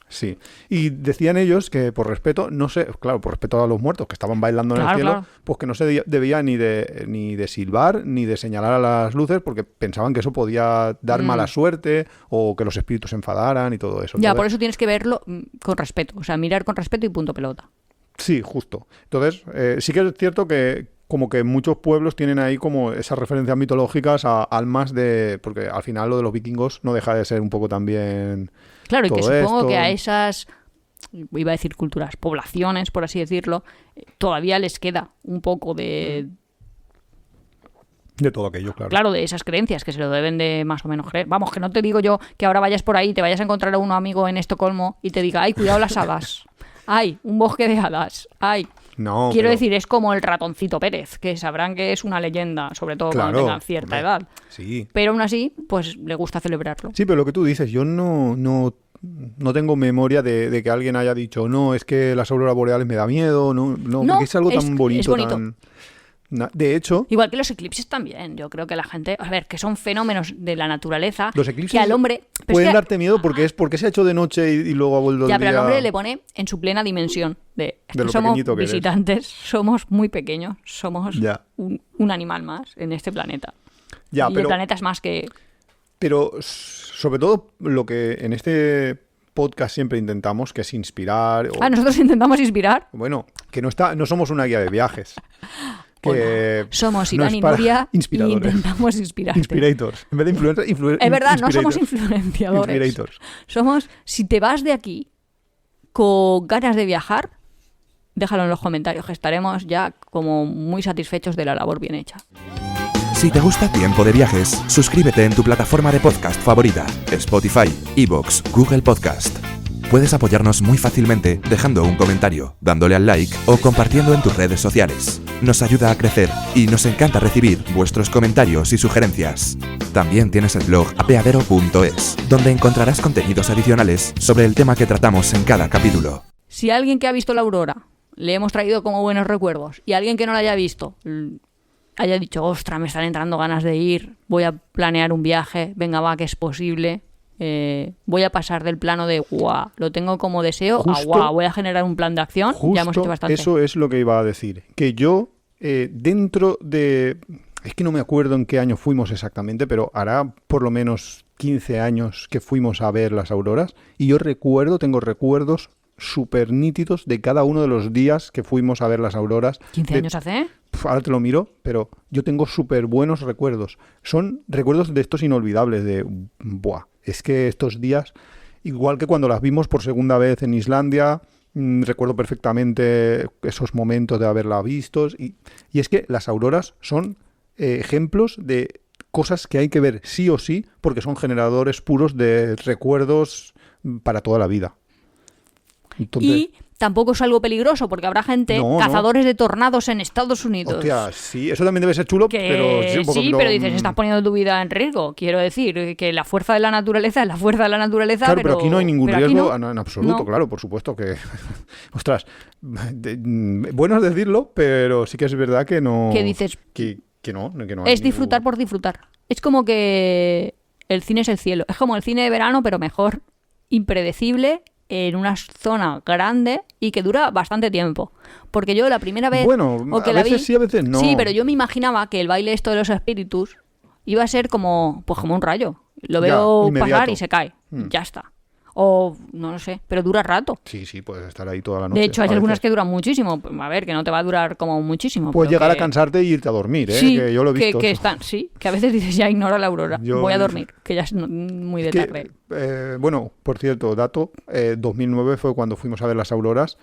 Sí. Y decían ellos que por respeto, no sé, claro, por respeto a los muertos que estaban bailando en el Claro, cielo, claro. pues que no se debía ni de silbar ni de señalar a las luces porque pensaban que eso podía dar mala suerte o que los espíritus se enfadaran y todo eso. Ya, Entonces, por eso tienes que verlo con respeto. O sea, mirar con respeto y punto pelota. Sí, justo. Entonces, sí que es cierto que como que muchos pueblos tienen ahí como esas referencias mitológicas a almas de... Porque al final lo de los vikingos no deja de ser un poco también... Claro, y que todo supongo esto. que a esas, iba a decir culturas, poblaciones, por así decirlo, todavía les queda un poco de De todo aquello, claro. claro, de esas creencias que se lo deben de más o menos creer. Vamos, que no te digo yo que ahora vayas por ahí, te vayas a encontrar a un amigo en Estocolmo y te diga, ay, cuidado las hadas. Hay un bosque de hadas. No, Quiero pero- decir, es como el ratoncito Pérez, que sabrán que es una leyenda, sobre todo cuando Claro, tengan cierta hombre, edad. Sí. Pero aún así, pues le gusta celebrarlo. Sí, pero lo que tú dices, yo no tengo memoria de que alguien haya dicho, no, es que las auroras boreales me da miedo, no, No, porque es algo es tan bonito, bonito. tan... De hecho, Igual que los eclipses también. Yo creo que la gente, a ver, que son fenómenos de la naturaleza los eclipses que al hombre pero es pueden que- darte miedo porque se ha hecho de noche y luego ha vuelto Ya, el pero al día... hombre le pone en su plena dimensión de De lo somos pequeñito que eres. visitantes, somos muy pequeños, somos Ya. un animal más en este planeta. Ya, y el pero, planeta es más que... pero sobre todo lo que en este podcast siempre intentamos, que es inspirar... nosotros intentamos inspirar. Bueno, que no somos una guía de viajes. Que Somos no Iván es y para Nuria y inspiradores. intentamos inspirarte. Inspirators. En vez de influencers, Es verdad, no somos influenciadores. Inspirators. Somos, si te vas de aquí con ganas de viajar, déjalo en los comentarios, que estaremos ya como muy satisfechos de la labor bien hecha. Si te gusta Tiempo de Viajes, suscríbete en tu plataforma de podcast favorita, Spotify, iVoox, Google Podcast. Puedes apoyarnos muy fácilmente dejando un comentario, dándole al like o compartiendo en tus redes sociales. Nos ayuda a crecer y nos encanta recibir vuestros comentarios y sugerencias. También tienes el blog apeadero.es, donde encontrarás contenidos adicionales sobre el tema que tratamos en cada capítulo. Si a alguien que ha visto la aurora le hemos traído como buenos recuerdos y a alguien que no la haya visto haya dicho, ostras, me están entrando ganas de ir, voy a planear un viaje, venga va, que es posible, voy a pasar del plano de guau, lo tengo como deseo, a Justo- guau, voy a generar un plan de acción, ya hemos hecho Justo bastante. eso es lo que iba a decir. Que yo, dentro de... Es que no me acuerdo en qué año fuimos exactamente, pero hará por lo menos 15 años que fuimos a ver las auroras. Y yo tengo recuerdos súper nítidos de cada uno de los días que fuimos a ver las auroras. 15 De- años hace, Ahora te lo miro, pero yo tengo súper buenos recuerdos. Son recuerdos de estos inolvidables, de, buah, es que estos días, igual que cuando las vimos por segunda vez en Islandia, recuerdo perfectamente esos momentos de haberla vistos. Y es que las auroras son ejemplos de cosas que hay que ver sí o sí, porque son generadores puros de recuerdos para toda la vida. Entonces, y tampoco es algo peligroso, porque habrá gente, No, no. cazadores de tornados en Estados Unidos. hostia, sí, eso también debe ser chulo, Que pero sí, un poco, sí, pero dices, estás poniendo tu vida en riesgo. Quiero decir que la fuerza de la naturaleza es la fuerza de la naturaleza. Claro, pero aquí no hay ningún pero aquí riesgo no. en absoluto, No. claro, por supuesto que... Ostras, bueno es decirlo, pero sí que es verdad que no... ¿Qué dices? Que no hay Es disfrutar ningún- por disfrutar. Es como que el cine es el cielo. Es como el cine de verano, pero mejor, impredecible, en una zona grande y que dura bastante tiempo. Porque yo la primera vez... Bueno, o que a la veces vi- sí, a veces no. Sí, pero yo me imaginaba que el baile esto de los espíritus iba a ser como un rayo. Lo Ya, veo inmediato. pasar y se cae. Mm. Ya está. O no lo sé, pero dura rato. Sí, puedes estar ahí toda la noche. De hecho, hay a algunas veces. que duran muchísimo. A ver, que no te va a durar como muchísimo. Puedes pero llegar a que- cansarte e irte a dormir, ¿eh? Sí, que yo lo he visto. que eso. están, sí, que a veces dices, ya ignora la aurora, Yo- voy a dormir, que ya es muy de Que, tarde. bueno, por cierto, dato, 2009 fue cuando fuimos a ver las auroras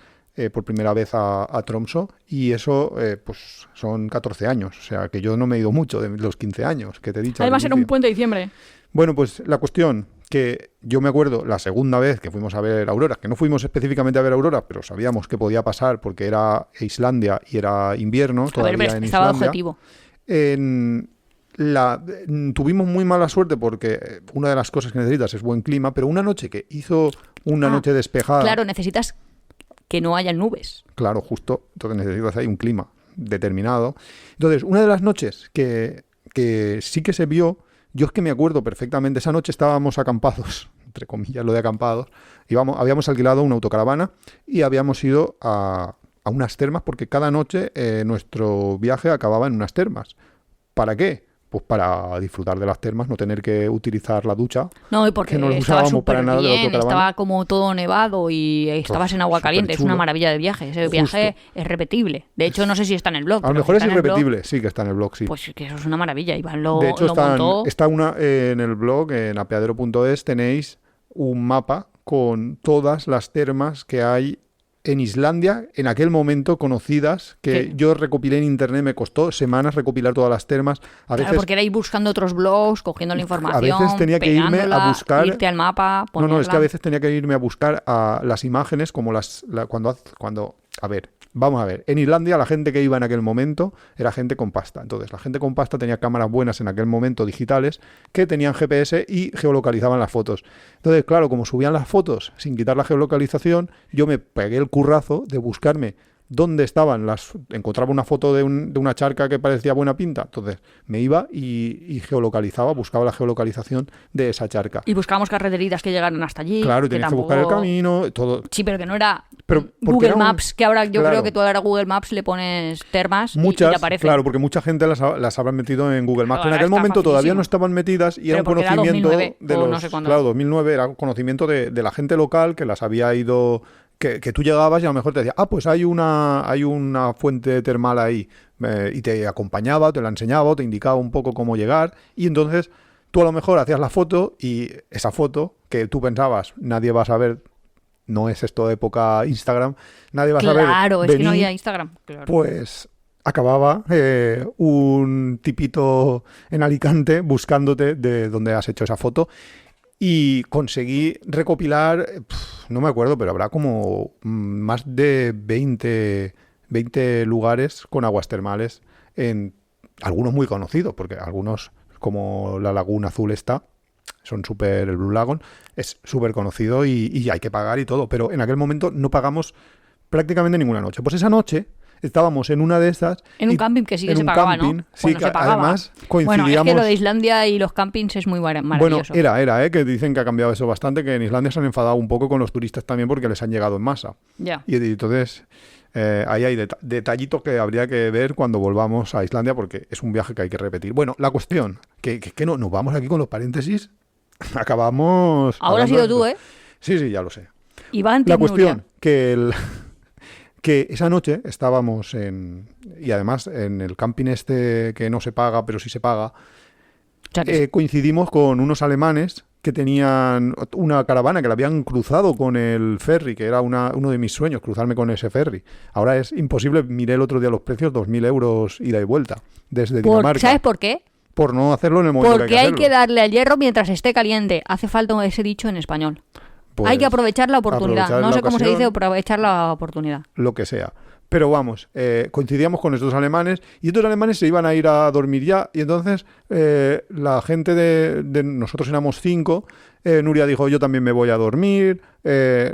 por primera vez a Tromsø y eso pues son 14 años, o sea que yo no me he ido mucho de los 15 años que te he dicho. al Además era un inicio. puente de diciembre. Bueno, pues la cuestión que yo me acuerdo la segunda vez que fuimos a ver auroras, que no fuimos específicamente a ver auroras, pero sabíamos que podía pasar porque era Islandia y era invierno A ver, todavía pero en estaba de Islandia. objetivo. Tuvimos muy mala suerte porque una de las cosas que necesitas es buen clima, pero una noche que hizo una Ah, noche despejada, Claro, necesitas que no haya nubes. claro, justo, entonces necesitas ahí un clima determinado. Entonces, una de las noches que sí que se vio, yo es que me acuerdo perfectamente, esa noche estábamos acampados, entre comillas lo de acampados, habíamos alquilado una autocaravana y habíamos ido a unas termas porque cada noche nuestro viaje acababa en unas termas. ¿Para qué? Pues para disfrutar de las termas, no tener que utilizar la ducha. No, y porque Que no lo estaba usábamos para súper nada de la bien, autocaravana. estaba como todo nevado y estabas en agua súper caliente. Es chulo. una maravilla de viaje. Ese Justo. viaje es repetible. De hecho, no sé si está en el blog. A lo pero mejor si es está en el blog, irrepetible, sí que está en el blog, sí. Pues que eso es una maravilla. Iván lo, De hecho, lo montó. está en el blog, en apeadero.es, tenéis un mapa con todas las termas que hay en Islandia, en aquel momento, conocidas, que Sí. yo recopilé en internet, me costó semanas recopilar todas las termas. A Claro, veces, porque era ir buscando otros blogs, cogiendo la información, veces tenía que irme a pegándola, buscar- irte al mapa, no, es que ponerla. a veces tenía que irme a buscar a las imágenes como cuando, a ver, vamos a ver, en Islandia la gente que iba en aquel momento era gente con pasta. Entonces, la gente con pasta tenía cámaras buenas en aquel momento digitales que tenían GPS y geolocalizaban las fotos. Entonces, claro, como subían las fotos sin quitar la geolocalización, yo me pegué el currazo de buscarme dónde estaban encontraba una foto de una charca que parecía buena pinta, entonces me iba y geolocalizaba, buscaba la geolocalización de esa charca. Y buscábamos carreteritas que llegaran hasta allí. Claro, y que tenías que buscar el tampoco- camino, todo. Sí, pero que no era Pero porque Google era un- Maps, que ahora yo Claro. creo que tú ahora a Google Maps le pones termas y Muchas, te aparece. claro, porque mucha gente las habrán metido en Google Maps. Claro, En aquel está momento todavía facilísimo. no estaban metidas y era un Pero porque era conocimiento 2009, de o los... no sé cuándo. Claro, 2009 era un conocimiento de la gente local que las había ido... Que tú llegabas y a lo mejor te decía, pues hay una fuente termal ahí, y te acompañaba, te la enseñaba, o te indicaba un poco cómo llegar, y entonces tú a lo mejor hacías la foto y esa foto que tú pensabas, nadie va a saber, no es esto de época Instagram, nadie va a saber Claro, es que no venir, había Instagram. Claro. pues acababa un tipito en Alicante buscándote de dónde has hecho esa foto y conseguí recopilar, no me acuerdo, pero habrá como más de 20 lugares con aguas termales, en algunos muy conocidos, porque algunos, como la Laguna Azul esta, son súper, el Blue Lagoon, es súper conocido y hay que pagar y todo, pero en aquel momento no pagamos prácticamente ninguna noche. Pues esa noche estábamos en una de esas. En un y- camping que sí que en se un pagaba, camping, ¿no? sí, Cuando que se pagaba. además Bueno, es coincidíamos. que lo de Islandia y los campings es muy Bueno, maravilloso. era, que dicen que ha cambiado eso bastante, que en Islandia se han enfadado un poco con los turistas también porque les han llegado en masa. Ya. Y entonces ahí hay detallitos que habría que ver cuando volvamos a Islandia porque es un viaje que hay que repetir. Bueno, la cuestión, que no, nos vamos aquí con los paréntesis, acabamos... Ahora has hablando sido de tú, esto. Sí, ya lo sé. Iván La Nuria. cuestión, que esa noche estábamos y además en el camping este que no se paga, pero sí se paga, O sea que coincidimos con unos alemanes que tenían una caravana que la habían cruzado con el ferry, que era uno de mis sueños, cruzarme con ese ferry. Ahora es imposible, miré el otro día los precios, 2.000 euros ida y vuelta, desde Dinamarca. ¿Sabes por qué? Por no hacerlo en el momento Porque que hay hay que que hacerlo. darle al hierro mientras esté caliente. Hace falta ese dicho en español. Pues, hay que aprovechar la oportunidad. aprovechar No la sé cómo se ocasión. dice aprovechar la oportunidad. Lo que sea. Pero vamos, coincidíamos con estos alemanes y estos alemanes se iban a ir a dormir ya y entonces la gente de nosotros éramos 5, Nuria dijo yo también me voy a dormir,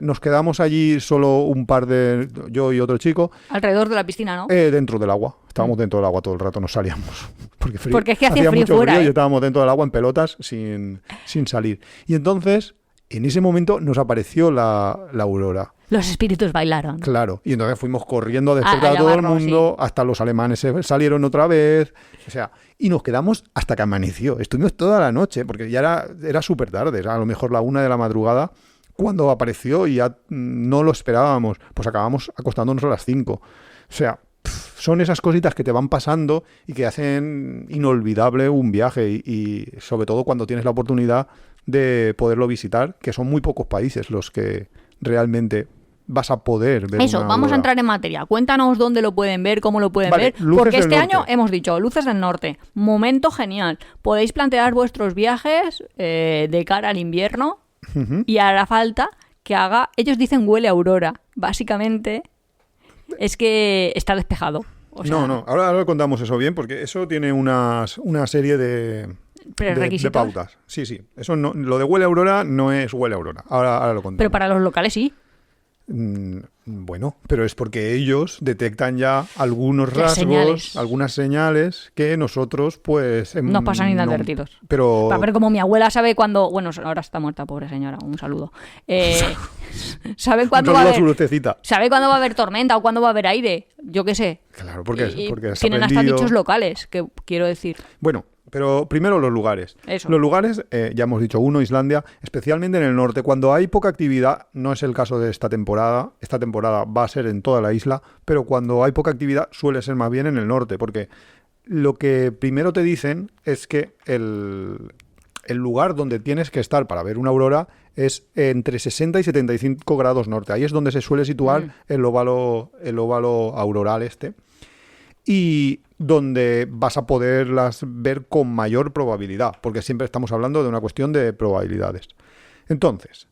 nos quedamos allí solo un par de, yo y otro chico, Alrededor de la piscina, ¿no? dentro del agua, estábamos dentro del agua todo el rato, no salíamos, porque Porque es que hacía frío mucho fuera, frío y ¿eh? estábamos dentro del agua en pelotas sin salir. Y entonces, en ese momento nos apareció la aurora. Los espíritus bailaron. Claro, y entonces fuimos corriendo a despertar A a todo el llamarlo, mundo, hasta los alemanes salieron otra vez, o sea, y nos quedamos hasta que amaneció. Estuvimos toda la noche, porque ya era súper tarde, era a lo mejor la 1 de la madrugada, cuando apareció y ya no lo esperábamos, pues acabamos acostándonos a las 5. O sea, son esas cositas que te van pasando y que hacen inolvidable un viaje y sobre todo cuando tienes la oportunidad de poderlo visitar, que son muy pocos países los que realmente vas a poder ver. Eso, una vamos a aurora. entrar en materia. Cuéntanos dónde lo pueden ver, cómo lo pueden Vale, ver. luces Porque del este norte. año hemos dicho, luces del norte. Momento genial. Podéis plantear vuestros viajes de cara al invierno Ujú. y hará falta que haga... Ellos dicen huele a aurora. Básicamente es que está despejado. O sea, No, ahora contamos eso bien, porque eso tiene una serie de Prerequisitos. pautas. Sí, eso no, lo de huele a aurora no es huele a aurora. Ahora lo contamos. Pero para los locales sí. Bueno, pero es porque ellos detectan ya algunos Las rasgos, señales. algunas señales que nosotros pues... Nos pasan no- inadvertidos. pero... Para ver cómo mi abuela sabe cuando... Bueno, ahora está muerta, pobre señora. Un saludo. Sabe cuándo va a saludo a su haber... lucecita. ¿Sabe cuándo va a haber tormenta o cuándo va a haber aire? Yo qué sé. Claro, porque has tienen hasta aprendido. dichos locales, que quiero decir. Bueno, pero primero los lugares. Eso. Los lugares, ya hemos dicho uno, Islandia, especialmente en el norte. Cuando hay poca actividad, no es el caso de esta temporada va a ser en toda la isla, pero cuando hay poca actividad suele ser más bien en el norte, porque lo que primero te dicen es que el lugar donde tienes que estar para ver una aurora es entre 60 y 75 grados norte. Ahí es donde se suele situar el óvalo auroral este. Y donde vas a poderlas ver con mayor probabilidad, porque siempre estamos hablando de una cuestión de probabilidades. Entonces,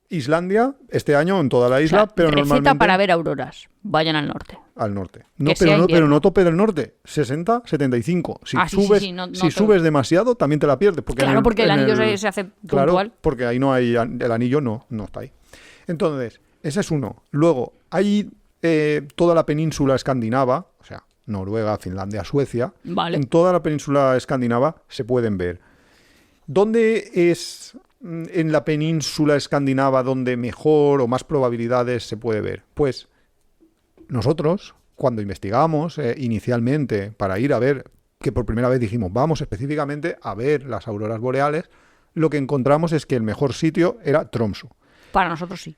Islandia, este año en toda la isla, pero receta normalmente para ver auroras. Vayan al norte. al norte. No, Que sea pero invierno. no tope del norte, 60, 75. Si subes, no si subes demasiado, también te la pierdes. Porque Claro, porque el en anillo se hace Claro, puntual. porque ahí no hay, el anillo no está ahí. Entonces, ese es uno. Luego, hay toda la península escandinava, o sea, Noruega, Finlandia, Suecia. Vale. En toda la península escandinava se pueden ver. ¿Dónde es en la península escandinava donde mejor o más probabilidades se puede ver? Pues nosotros, cuando investigamos inicialmente para ir a ver, que por primera vez dijimos, vamos específicamente a ver las auroras boreales, lo que encontramos es que el mejor sitio era Tromsø. Para nosotros sí.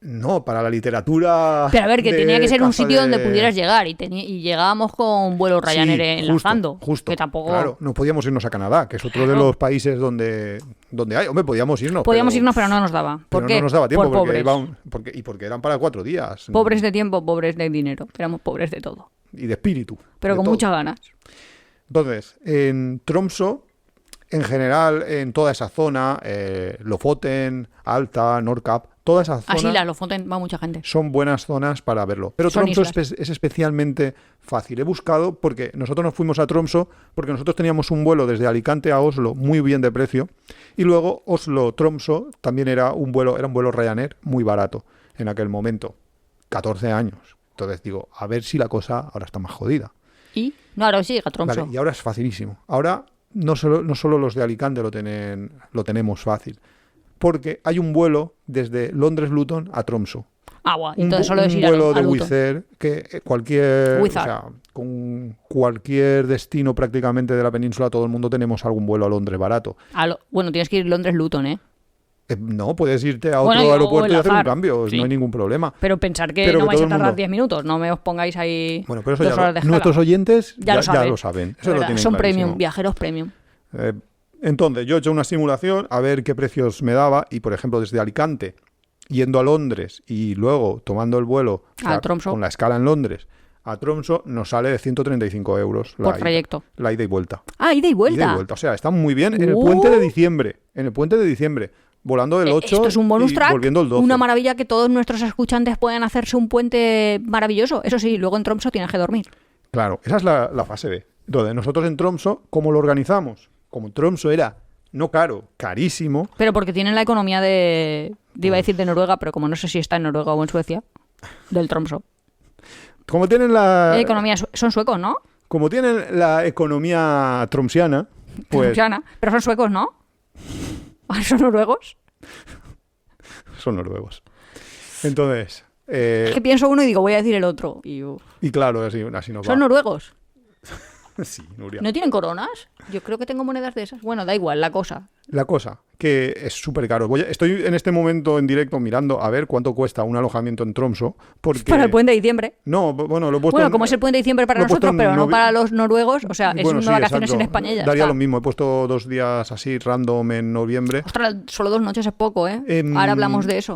No, para la literatura. Pero a ver, que de tenía que ser un casa sitio de- donde pudieras llegar y llegábamos con vuelo Ryanair Sí, enlazando. justo, que tampoco... Claro, no podíamos irnos a Canadá, que es otro de Claro. los países donde hay. Hombre, podíamos irnos. Podíamos pero, irnos, pero no nos daba. ¿Por pero qué? no nos daba tiempo Por porque, pobres. y porque eran para 4 días. Pobres de tiempo, pobres de dinero. Éramos pobres de todo. Y de espíritu. Pero de con todo. muchas ganas. Entonces, en Tromsø, en general, en toda esa zona, Lofoten, Alta, Nordkapp, toda esa zona Así las Lofoten va mucha gente. son buenas zonas para verlo. Pero Son Tromsø islas. es especialmente fácil. He buscado porque nosotros nos fuimos a Tromsø porque nosotros teníamos un vuelo desde Alicante a Oslo muy bien de precio y luego Oslo-Tromsø también era un vuelo Ryanair muy barato en aquel momento. 14 años. Entonces digo, a ver si la cosa ahora está más jodida. ¿Y? No, ahora sí llega Tromsø. Vale, y ahora es facilísimo. Ahora no solo los de Alicante lo tenemos fácil. Porque hay un vuelo desde Londres-Luton a Tromsø. Agua. Un, Entonces solo es ir a vuelo de Luton. Wizz Air que cualquier, Wizz Air. o sea, con cualquier destino prácticamente de la península, todo el mundo tenemos algún vuelo a Londres barato. Bueno, tienes que ir Londres-Luton, ¿eh? No, puedes irte a otro Bueno, o aeropuerto y hacer un enlazar. cambio, Sí. no hay ningún problema. Pero pensar que Pero no que vais todo a el tardar mundo- 10 minutos. No me os pongáis ahí Bueno, pero eso 2 horas de escala. nuestros oyentes Ya lo saben. saben. Es Eso lo verdad, tienen son clarísimo. premium, viajeros premium. Entonces, yo he hecho una simulación a ver qué precios me daba y, por ejemplo, desde Alicante, yendo a Londres y luego tomando el vuelo A Tromsø. con la escala en Londres a Tromsø, nos sale de 135 euros Por trayecto. la ida y vuelta. Ah, ida y vuelta. Ida y vuelta. O sea, está muy bien en el puente de diciembre. En el puente de diciembre. Volando el 8 Esto es un bonus y track, volviendo el 12. una maravilla que todos nuestros escuchantes pueden hacerse un puente maravilloso. Eso sí, luego en Tromsø tienes que dormir. Claro, esa es la fase B. Entonces, nosotros en Tromsø, ¿cómo lo organizamos? Como Tromsø era no caro, carísimo, Pero porque tienen la economía iba a decir de Noruega, pero como no sé si está en Noruega o en Suecia, del Tromsø. como tienen la Son suecos, ¿no? como tienen la economía tromsiana, pues Tromsiana. Pero son suecos, ¿no? ¿Son noruegos? son noruegos. Entonces, Es que pienso uno y digo, voy a decir el otro. y claro, así nos va. ¿Son noruegos? Sí, Nuria. ¿No tienen coronas? Yo creo que tengo monedas de esas. Bueno, da igual, la cosa. La cosa, que es súper caro. Estoy en este momento en directo mirando a ver cuánto cuesta un alojamiento en Tromsø, porque... Para el puente de diciembre. No, bueno, lo he puesto Bueno, en- como es el puente de diciembre para lo he puesto nosotros, en pero no novi- para los noruegos, o sea, es Bueno, una sí, vacaciones en exacto. España y ya Daría está. lo mismo, he puesto 2 días así random en noviembre. Ostras, solo 2 noches es poco, ¿eh? Em, Ahora hablamos de eso.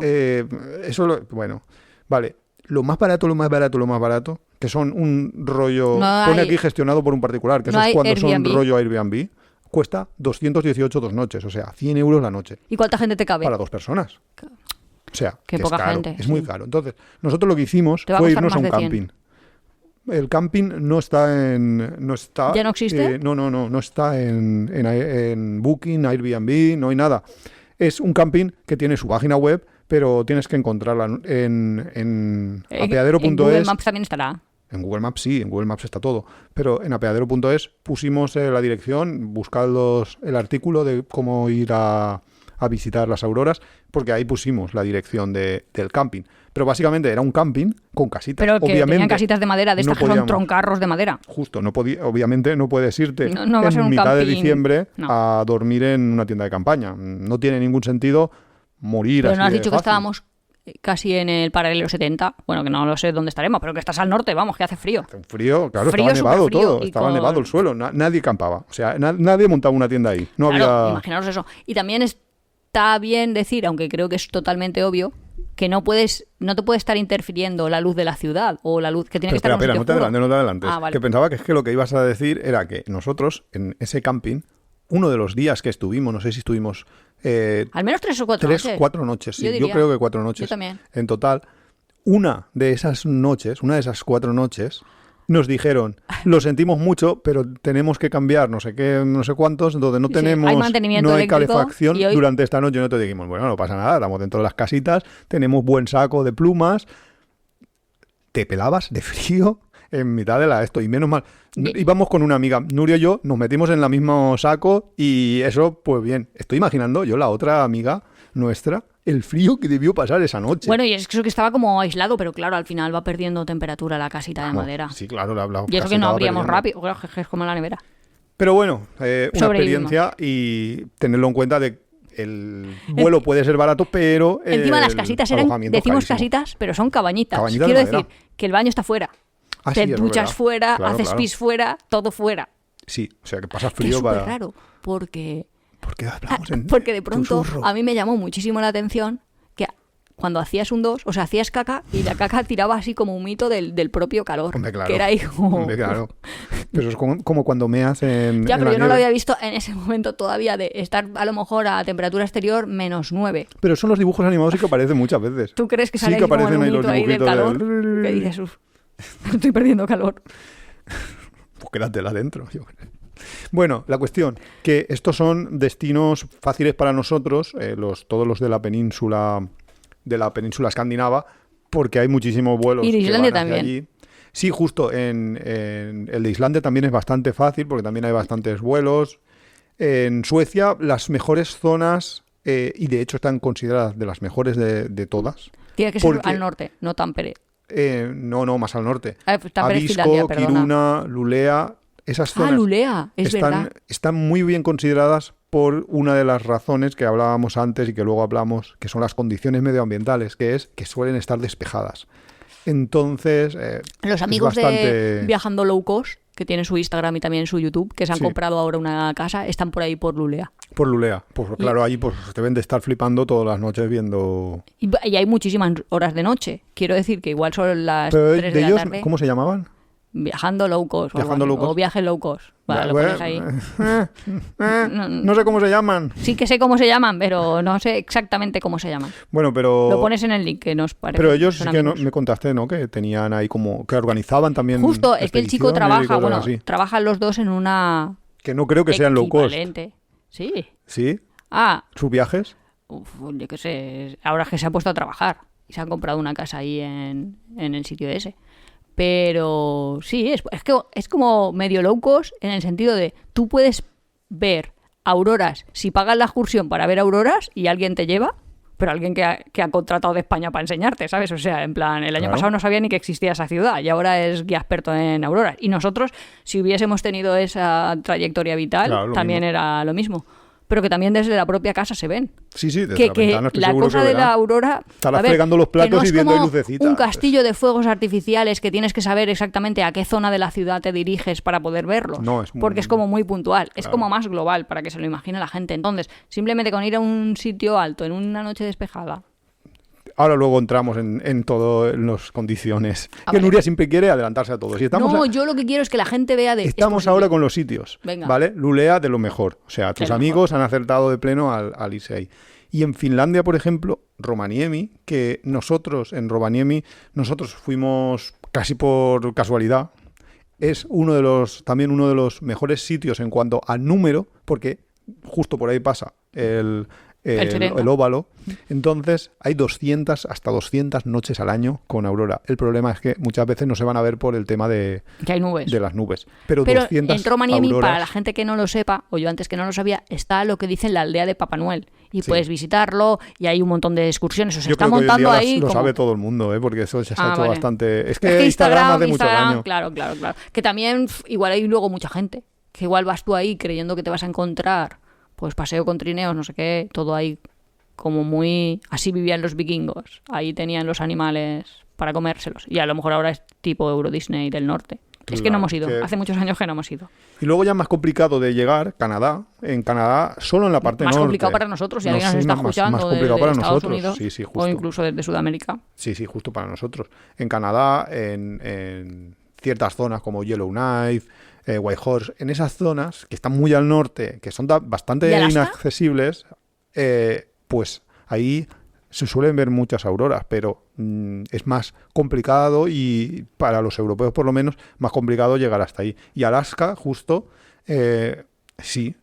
Bueno, vale. Lo más barato, que son un rollo... No pone hay- aquí gestionado por un particular, que no eso es hay cuando son Airbnb. rollo Airbnb, cuesta 218 2 noches, o sea, 100 euros la noche. ¿Y cuánta gente te cabe? Para 2 personas. O sea, Qué que poca es caro, gente, es muy sí. caro. Entonces, nosotros lo que hicimos Te va a fue costar irnos a un más de 100. camping. El camping no está en... No está, ¿Ya no existe? No está en Booking, Airbnb, no hay nada. Es un camping que tiene su página web, pero tienes que encontrarla en En Google apeadero.es. Maps también estará. En Google Maps sí, en Google Maps está todo. Pero en apeadero.es pusimos la dirección, buscad el artículo de cómo ir a visitar las auroras, porque ahí pusimos la dirección del camping. Pero básicamente era un camping con casitas. Pero que Obviamente, tenían casitas de madera, de estas no que son podíamos. troncarros de madera. Justo, obviamente no puedes irte No va a ser en un mitad de camping. diciembre No. a dormir en una tienda de campaña. No tiene ningún sentido morir Pero así no has de dicho que fácil. estábamos casi en el paralelo 70. Bueno, que no lo sé dónde estaremos, pero que estás al norte, vamos, que hace frío. Hace un frío, claro, Frío, estaba nevado superfrío, todo, y estaba con- nevado el suelo, nadie campaba, o sea, nadie montaba una tienda ahí, no Claro, había... imaginaros eso. Y también está bien decir, aunque creo que es totalmente obvio, que no te puede estar interfiriendo la luz de la ciudad o la luz que tiene que estar Espera, en un no te sitio adelantes, no te adelantes. Ah, vale. Que pensaba que es que lo que ibas a decir era que nosotros, en ese camping, uno de los días que estuvimos, no sé si estuvimos Al menos 3 o 4 3, noches. 4 noches, sí, Yo yo diría. creo que 4 noches Yo también. en total. Una de esas 4 noches, nos dijeron, lo sentimos mucho, pero tenemos que cambiar no sé qué, no sé cuántos, donde no Sí, tenemos, hay mantenimiento no hay eléctrico calefacción y hoy- durante esta noche. Nosotros dijimos, bueno, no pasa nada, estamos dentro de las casitas, tenemos buen saco de plumas, te pelabas de frío en mitad de esto, y menos mal. Íbamos con una amiga, Nuria y yo, nos metimos en el mismo saco y eso, pues bien. Estoy imaginando yo, la otra amiga nuestra, el frío que debió pasar esa noche. Bueno, y es que estaba como aislado, pero claro, al final va perdiendo temperatura la casita de Vamos, madera. Sí, claro, Y eso que caseta no va abríamos perdiendo. rápido, claro, que es como en la nevera. Pero bueno, una Sobrevivimos. experiencia y tenerlo en cuenta de el vuelo puede ser barato, pero Encima las el casitas eran, alojamiento decimos carísimo. casitas, pero son cabañitas. Cabañitas de Quiero madera. decir que el baño está fuera. Ah, Te sí, es duchas verdad. fuera, Claro, haces claro. pis fuera, todo fuera. Sí, o sea que pasas Que es frío súper para... raro, porque ¿Por qué hablamos en porque de pronto susurro? a mí me llamó muchísimo la atención que cuando hacías un 2, o sea, hacías caca y la caca tiraba así como un mito del propio calor. Hombre, claro. Que era ahí como... Hombre, claro. Pero es como cuando meas en Ya, en pero la yo no lo nieve. había visto en ese momento todavía de estar a lo mejor a temperatura exterior -9. Pero son los dibujos animados y que aparecen muchas veces. ¿Tú crees que Sí sale que ahí como el aparecen ahí los humito ahí del dibujitos calor? Que dices, "Uf, estoy perdiendo calor". Pues quédatela dentro. Yo qué sé. Bueno, la cuestión, que estos son destinos fáciles para nosotros, todos los de la península escandinava, porque hay muchísimos vuelos. Y de que Islandia van hacia también. allí. Sí, justo, en el de Islandia también es bastante fácil, porque también hay bastantes vuelos. En Suecia, las mejores zonas, y de hecho están consideradas de las mejores de todas. Tiene que ser Porque- al norte, no Tampere. No, más al norte. Tampere es Abisko, Finlandia, perdona. Kiruna, Lulea, esas zonas Lulea, es verdad. están muy bien consideradas por una de las razones que hablábamos antes y que luego hablamos, que son las condiciones medioambientales, que es que suelen estar despejadas. Entonces, Los es amigos bastante... de Viajando Low Cost, que tienen su Instagram y también su YouTube, que se han Sí. comprado ahora una casa, están por ahí por Lulea. Por Lulea. Pues claro, ahí pues deben de estar flipando todas las noches viendo... Y hay muchísimas horas de noche. Quiero decir que igual son las Pero 3 de de la ellos, tarde. ¿cómo se llamaban? Viajando Low Cost. Viajando Low Cost. O Viaje Low Cost. Vale, lo Bueno, pones ahí. no sé cómo se llaman. Sí que sé cómo se llaman, pero no sé exactamente cómo se llaman. Bueno, pero... Lo pones en el link, que nos parece. Pero ellos sí son que amigos. me contaste, ¿no? Que tenían ahí como... Que organizaban también... Justo, es que el chico expediciones y trabaja, cosas bueno, así. trabajan los dos en una... Que no creo que sean low cost. equivalente. Sí. ¿Sí? Ah, ¿Sus viajes? yo qué sé, ahora es que se ha puesto a trabajar y se han comprado una casa ahí en el sitio ese. Pero sí, es que es como medio low cost en el sentido de tú puedes ver auroras si pagas la excursión para ver auroras y alguien te lleva, pero alguien que ha contratado de España para enseñarte, ¿sabes? O sea, en plan, el año Claro. pasado no sabía ni que existía esa ciudad y ahora es guía experto en auroras. Y nosotros, si hubiésemos tenido esa trayectoria vital, Claro, lo también mismo. era lo mismo. Pero que también desde la propia casa se ven. Sí, sí, desde Que, la que ventana estoy la seguro cosa que de la verán. aurora... Estarás a ver, fregando los que platos no y es viendo ahí como lucecitas. un castillo de fuegos artificiales que tienes que saber exactamente a qué zona de la ciudad te diriges para poder verlos. No, es muy- porque es como muy puntual. Es Claro. como más global para que se lo imagine la gente. Entonces, simplemente con ir a un sitio alto en una noche despejada... Ahora luego entramos en todas las condiciones. Ah, Que vale. Nuria siempre quiere adelantarse a todos. Y estamos No, a- yo lo que quiero es que la gente vea de... Estamos ahora con los sitios, Venga. ¿vale? Lulea de lo mejor. O sea, tus lo amigos han acertado de pleno al irse ahí. Y en Finlandia, por ejemplo, Rovaniemi, que nosotros en Rovaniemi, nosotros fuimos casi por casualidad, es también uno de los mejores sitios en cuanto a número, porque justo por ahí pasa el Sirena. óvalo. Entonces hay 200 hasta 200 noches al año con aurora. El problema es que muchas veces no se van a ver por el tema de Que hay nubes. las nubes. Pero Pero 200 en Rovaniemi, auroras, para la gente que no lo sepa, o yo antes que no lo sabía, está lo que dicen la aldea de Papá Noel. Y Sí. puedes visitarlo y hay un montón de excursiones. O sea, yo está creo que hoy en montando día ahí lo como... sabe todo el mundo, porque eso ya se ha Ah, hecho vale. bastante... Es Es que Instagram hace mucho Instagram, daño. claro. Que también igual hay luego mucha gente. Que igual vas tú ahí creyendo que te vas a encontrar, pues paseo con trineos, no sé qué, todo ahí como muy... Así vivían los vikingos. Ahí tenían los animales para comérselos. Y a lo mejor ahora es tipo Euro Disney del norte. Es que no hemos ido. Hace muchos años que no hemos ido. Y luego ya más complicado de llegar, Canadá. En Canadá, solo en la parte más norte. Más complicado para nosotros, si alguien nos está escuchando más complicado para Estados nosotros. Unidos, sí, justo. o incluso desde Sudamérica. Sí, justo para nosotros. En Canadá, en ciertas zonas como Yellowknife, Whitehorse, en esas zonas que están muy al norte, que son bastante inaccesibles, pues ahí se suelen ver muchas auroras, pero es más complicado y para los europeos por lo menos más complicado llegar hasta ahí. Y Alaska justo sí,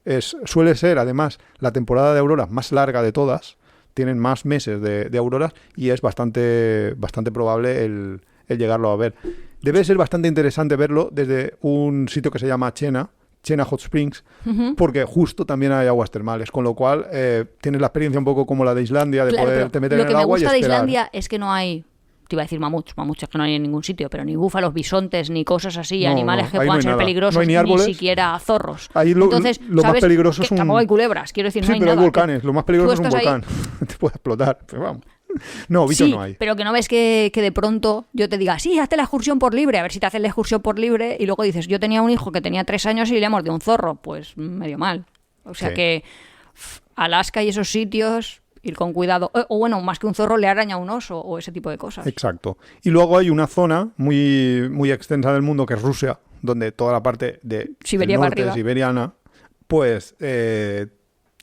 suele ser además la temporada de auroras más larga de todas, tienen más meses de auroras y es bastante probable el llegarlo a ver. Debe ser bastante interesante verlo desde un sitio que se llama Chena Hot Springs, porque justo también hay aguas termales, con lo cual tienes la experiencia un poco como la de Islandia, de poderte meter en el agua y esperar. Lo que me gusta de Islandia es que no hay, te iba a decir mamuts es que no hay en ningún sitio, pero ni búfalos, bisontes, ni cosas así, animales que puedan ser peligrosos, ni siquiera zorros. Ahí entonces, lo más peligroso es tampoco hay culebras, quiero decir, no hay pero nada. Hay volcanes, lo más peligroso es un volcán. Te puede explotar, pero vamos. No, bichos sí, no hay. Pero que no ves que de pronto yo te diga, sí, hazte la excursión por libre, a ver si te haces la excursión por libre, y luego dices, yo tenía un hijo que tenía 3 años y le mordió un zorro. Pues medio mal. O sea que Alaska y esos sitios, ir con cuidado. O bueno, más que un zorro, le araña un oso o ese tipo de cosas. Exacto. Y luego hay una zona muy, muy extensa del mundo que es Rusia, donde toda la parte de Siberia norte siberiana, pues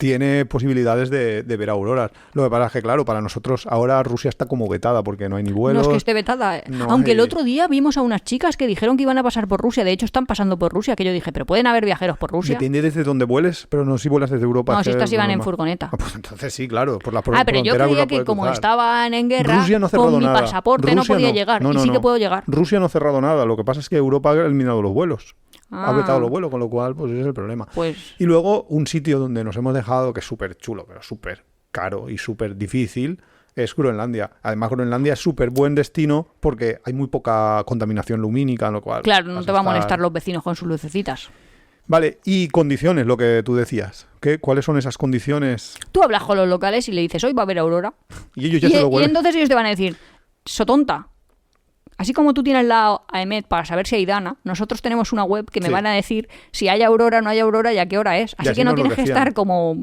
tiene posibilidades de ver auroras. Lo que pasa es que, claro, para nosotros ahora Rusia está como vetada porque no hay ni vuelos. No es que esté vetada. Aunque el otro día vimos a unas chicas que dijeron que iban a pasar por Rusia. De hecho, están pasando por Rusia. Que yo dije, pero pueden haber viajeros por Rusia. Depende desde donde vueles, pero no si vuelas desde Europa. No, si estas iban en furgoneta. Pues entonces sí, claro. Por la frontera. Pero yo creía que como estaban en guerra, Rusia no ha con mi nada. pasaporte Rusia no podía llegar. Y sí que puedo llegar. Rusia no ha cerrado nada. Lo que pasa es que Europa ha eliminado los vuelos. Ha vetado los vuelos, con lo cual pues ese es el problema. Y luego un sitio donde nos hemos dejado que es súper chulo, pero súper caro y súper difícil, es Groenlandia. Además, Groenlandia es súper buen destino porque hay muy poca contaminación lumínica, lo cual... Claro, no te va a molestar los vecinos con sus lucecitas. Vale, y condiciones, lo que tú decías. ¿Cuáles son esas condiciones? Tú hablas con los locales y le dices, hoy va a haber aurora. Y ellos ya se lo huelen. Y entonces ellos te van a decir, sotonta. Así como tú tienes la AEMET para saber si hay dana, nosotros tenemos una web que me van a decir si hay aurora, no hay aurora y a qué hora es. Así que no tienes que estar como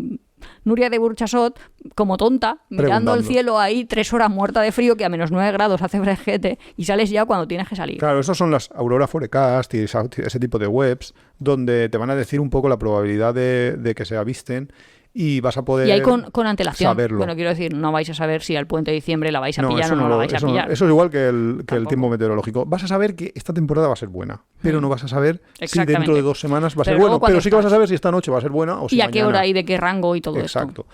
Nuria de Burchasot, como tonta, mirando el cielo ahí 3 horas muerta de frío, que a menos 9 grados hace fresquete, y sales ya cuando tienes que salir. Claro, esas son las Aurora Forecast y ese tipo de webs donde te van a decir un poco la probabilidad de que se avisten. Y vas a poder. Y ahí con antelación. Saberlo. Bueno, quiero decir, no vais a saber si al puente de diciembre la vais a pillar o no la vais a pillar. Eso es igual que el tiempo meteorológico. Vas a saber que esta temporada va a ser buena, pero no vas a saber si dentro de 2 semanas va a ser buena. Pero sí que vas a saber si esta noche va a ser buena o si mañana. Y a qué hora y de qué rango y todo esto. Exacto.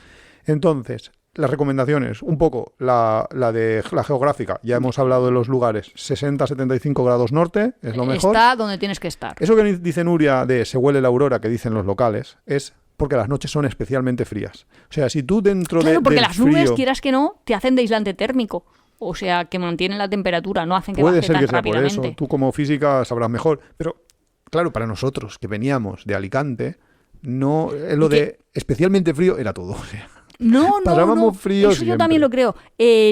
Entonces, las recomendaciones, un poco la de la geográfica. Ya hemos hablado de los lugares. 60-75 grados norte es lo mejor. Está donde tienes que estar. Eso que dice Nuria de se huele la aurora, que dicen los locales, es porque las noches son especialmente frías. O sea, si tú dentro Claro, porque las nubes, frío, quieras que no, te hacen de aislante térmico. O sea, que mantienen la temperatura, no hacen que baje tan rápidamente. Puede ser que sea por eso. Tú como física sabrás mejor. Pero, claro, para nosotros, que veníamos de Alicante, no lo de especialmente frío era todo. O sea, pasábamos frío eso siempre. Yo también lo creo.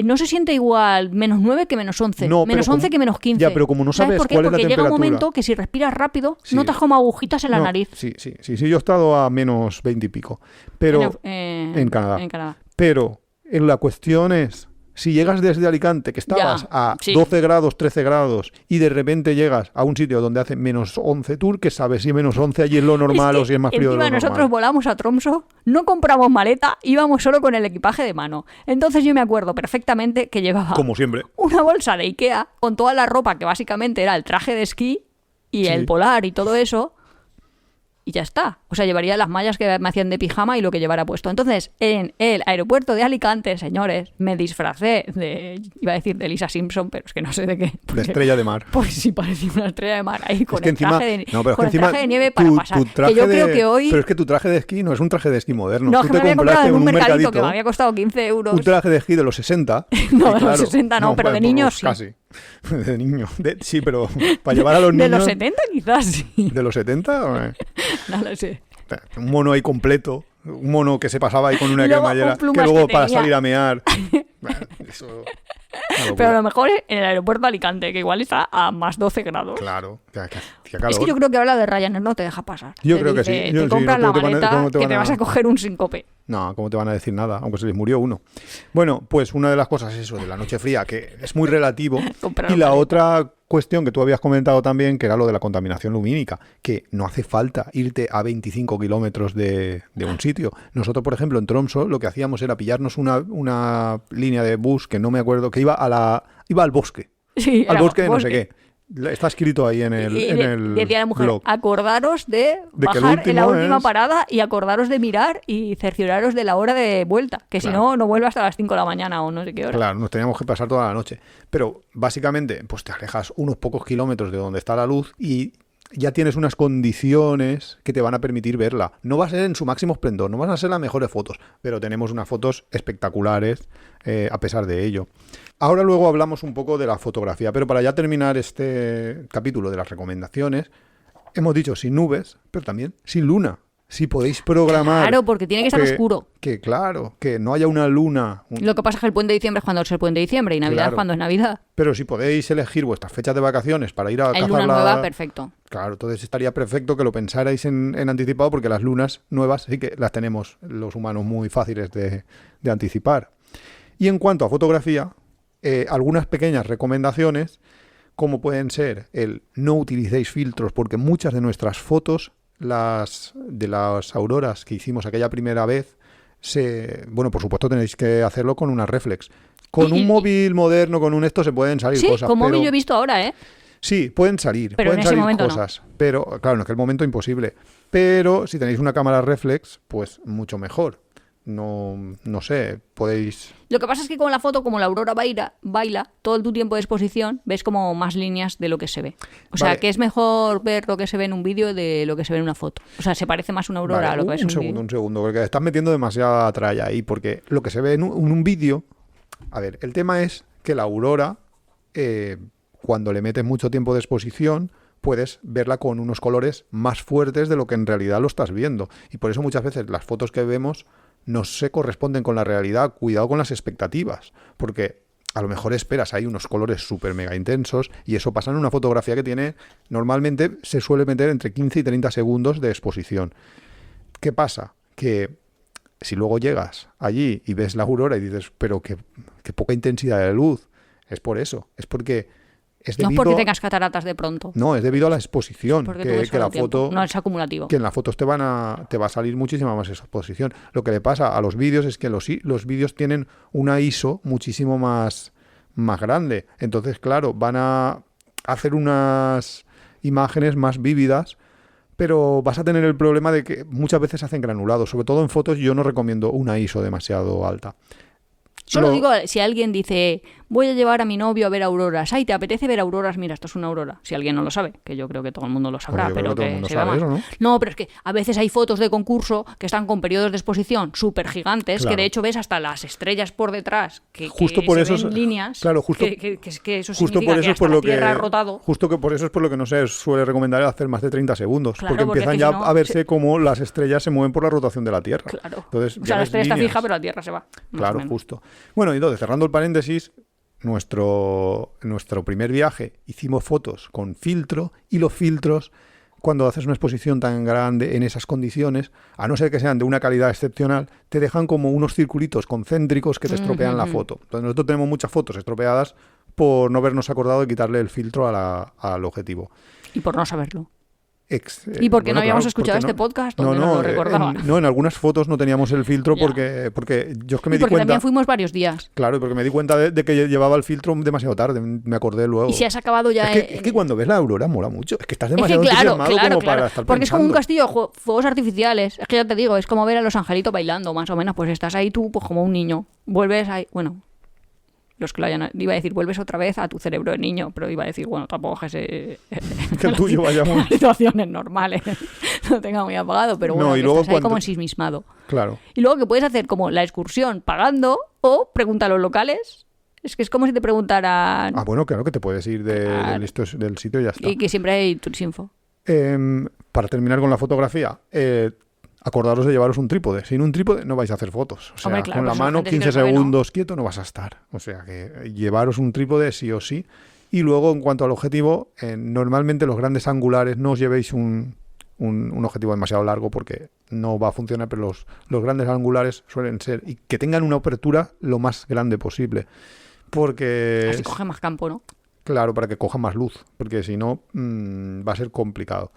No se siente igual -9 que -11. No, -11 que -15. Ya, pero como no sabes por qué? cuál es la Porque temperatura. llega un momento que si respiras rápido, notas como agujitas en la nariz. Sí, yo he estado a menos 20 y pico. Pero en Canadá. Pero la cuestión es, si llegas desde Alicante, que estabas a 12 grados, 13 grados, y de repente llegas a un sitio donde hace -11, ¿tú qué sabes si -11 allí es lo normal o si es más frío de lo normal? Nosotros volamos a Tromsø, no compramos maleta, íbamos solo con el equipaje de mano. Entonces yo me acuerdo perfectamente que llevaba, como siempre, una bolsa de Ikea con toda la ropa que básicamente era el traje de esquí y el polar y todo eso. Y ya está. O sea, llevaría las mallas que me hacían de pijama y lo que llevara puesto. Entonces, en el aeropuerto de Alicante, señores, me disfracé iba a decir de Lisa Simpson, pero es que no sé de qué. De estrella de mar. Pues sí, parecía una estrella de mar ahí con el traje de nieve para pasar. Que yo creo que hoy... Pero es que tu traje de esquí no es un traje de esquí moderno. No, tú que te me había comprado en un mercadito que me ¿no? había costado 15 euros. Un traje de esquí de los 60. No, de los 60 no, pero de niños sí. Casi. De niño. Sí, pero para llevar a los niños... De los 70 quizás sí. ¿De los 70? No lo sé. Un mono ahí completo, Un mono que se pasaba ahí con una Y luego cremallera, un que plumas luego que para tenía. salir a mear. Bueno, eso... una locura. Pero a lo mejor en el aeropuerto de Alicante, que igual está a más 12 grados. Claro, que hacía calor. Es que yo creo que ahora de Ryanair no te deja pasar. Yo Te creo que dice, sí. Yo te sí, compras no, la ¿cómo te van a- maleta cómo te que van te a- vas a coger un síncope. No, ¿cómo te van a decir nada? Aunque se les murió uno. Bueno, pues una de las cosas es eso, de la noche fría, que es muy relativo. Comprar Y la maleta. otra cuestión que tú habías comentado también, que era lo de la contaminación lumínica, que no hace falta irte a 25 kilómetros de un sitio. Nosotros, por ejemplo, en Tromsø, lo que hacíamos era pillarnos una línea de bus que no me acuerdo, que iba al bosque. Sí, Al era bosque de no sé qué. Está escrito ahí en el, Y en el decía la mujer, blog. acordaros de De que el bajar en la último última es- parada y acordaros de mirar y cercioraros de la hora de vuelta, que Claro. si no, no vuelve hasta las 5 de la mañana o no sé qué hora. Claro, nos teníamos que pasar toda la noche. Pero básicamente, pues te alejas unos pocos kilómetros de donde está la luz y ya tienes unas condiciones que te van a permitir verla. No va a ser en su máximo esplendor, no van a ser las mejores fotos, pero tenemos unas fotos espectaculares a pesar de ello. Ahora luego hablamos un poco de la fotografía, pero para ya terminar este capítulo de las recomendaciones, hemos dicho sin nubes, pero también sin luna. Si podéis programar... Claro, porque tiene que estar oscuro. Que claro, que no haya una luna... Lo que pasa es que el puente de diciembre es cuando es el puente de diciembre y Navidad Claro. es cuando es Navidad. Pero si podéis elegir vuestras fechas de vacaciones para ir a Hay cazar luna la... nueva, perfecto. Claro, entonces estaría perfecto que lo pensarais en anticipado porque las lunas nuevas sí que las tenemos los humanos muy fáciles de anticipar. Y en cuanto a fotografía, algunas pequeñas recomendaciones, como pueden ser el no utilicéis filtros porque muchas de nuestras fotos, las auroras que hicimos aquella primera vez, bueno, por supuesto tenéis que hacerlo con una reflex. Con un móvil moderno, con un esto, se pueden salir Sí, cosas. con móvil pero... yo he visto ahora, ¿eh? Sí, pueden salir, Pero pueden en ese salir momento no. cosas, pero claro, en aquel momento imposible. Pero si tenéis una cámara reflex, pues mucho mejor. No sé, podéis... Lo que pasa es que con la foto, como la aurora baila todo tu tiempo de exposición, ves como más líneas de lo que se ve. O sea, Vale. que es mejor ver lo que se ve en un vídeo de lo que se ve en una foto. O sea, se parece más una aurora Vale, a lo que ves en un vídeo. un segundo, porque estás metiendo demasiada tralla ahí, porque lo que se ve en un vídeo... A ver, el tema es que la aurora, cuando le metes mucho tiempo de exposición, puedes verla con unos colores más fuertes de lo que en realidad lo estás viendo. Y por eso muchas veces las fotos que vemos no se corresponden con la realidad. Cuidado con las expectativas, porque a lo mejor esperas hay unos colores súper mega intensos y eso pasa en una fotografía que tiene, normalmente se suele meter entre 15 y 30 segundos de exposición. ¿Qué pasa? Que si luego llegas allí y ves la aurora y dices, pero qué poca intensidad de luz, es por eso, es porque es No es debido... porque tengas cataratas de pronto. No, es debido a la exposición, Porque tú que ves la solo tiempo. foto... No es acumulativo. Que en las fotos te va a salir muchísima más exposición. Lo que le pasa a los vídeos es que los vídeos tienen una ISO muchísimo más grande. Entonces, claro, van a hacer unas imágenes más vívidas, pero vas a tener el problema de que muchas veces hacen granulados. Sobre todo en fotos yo no recomiendo una ISO demasiado alta. Solo digo, si alguien dice, voy a llevar a mi novio a ver auroras. Ay, ¿te apetece ver auroras? Mira, esto es una aurora. Si alguien no lo sabe, que yo creo que todo el mundo lo sabrá, Yo creo pero que todo el que mundo se sabe va más. eso, ¿no? No, pero es que a veces hay fotos de concurso que están con periodos de exposición súper gigantes, Claro. que de hecho ves hasta las estrellas por detrás, que Justo por se eso ven es- líneas, claro, justo- que eso Justo significa por eso que es por hasta lo la Tierra que ha rotado. justo que por eso es por lo que no se suele recomendar hacer más de 30 segundos, Claro, porque porque empiezan es que ya si no, a verse como las estrellas se mueven por la rotación de la Tierra. Claro. Entonces, O ya sea, la ves estrella está líneas. fija, pero la Tierra se va. más o Claro, menos. justo. Bueno, y entonces, cerrando el paréntesis, nuestro primer viaje hicimos fotos con filtro y los filtros, cuando haces una exposición tan grande en esas condiciones, a no ser que sean de una calidad excepcional, te dejan como unos circulitos concéntricos que te estropean la foto. Entonces nosotros tenemos muchas fotos estropeadas por no habernos acordado de quitarle el filtro al objetivo. Y por no saberlo. ¿Y ¿Y por qué no habíamos escuchado este podcast donde no lo recordaba? En algunas fotos no teníamos el filtro Ya. porque yo es que me Y di porque cuenta... también fuimos varios días. Claro, porque me di cuenta de que llevaba el filtro demasiado tarde, me acordé luego. Y si has acabado ya... Es que cuando ves la aurora mola mucho, es que estás Es que demasiado claro, entusiasmado como para estar porque es como un pensando. castillo de fuegos artificiales. Es que ya te digo, es como ver a los angelitos bailando, más o menos. Pues estás ahí tú, pues como un niño. Vuelves ahí, bueno, los que lo hayan... Iba a decir, vuelves otra vez a tu cerebro de niño, pero iba a decir, bueno, tampoco es que Que el tuyo vaya muy... situaciones normales lo tenga muy apagado, pero bueno, No, y que luego estás ahí cuando- como ensimismado. Claro. Y luego que puedes hacer como la excursión pagando o pregunta a los locales. Es que es como si te preguntaran... Ah, bueno, claro que te puedes ir Claro. del sitio y ya está. Y que siempre hay Turinfo. Para terminar con la fotografía, acordaros de llevaros un trípode. Sin un trípode no vais a hacer fotos. O sea, Hombre, claro, con la pues la mano gente sí que 15 lo sabe, ¿no? segundos quieto no vas a estar. O sea, que llevaros un trípode sí o sí. Y luego, en cuanto al objetivo, normalmente los grandes angulares no os llevéis un objetivo demasiado largo porque no va a funcionar, pero los grandes angulares suelen ser y que tengan una apertura lo más grande posible. Porque... Así coge más campo, ¿no? Claro, para que coja más luz, porque si no va a ser complicado.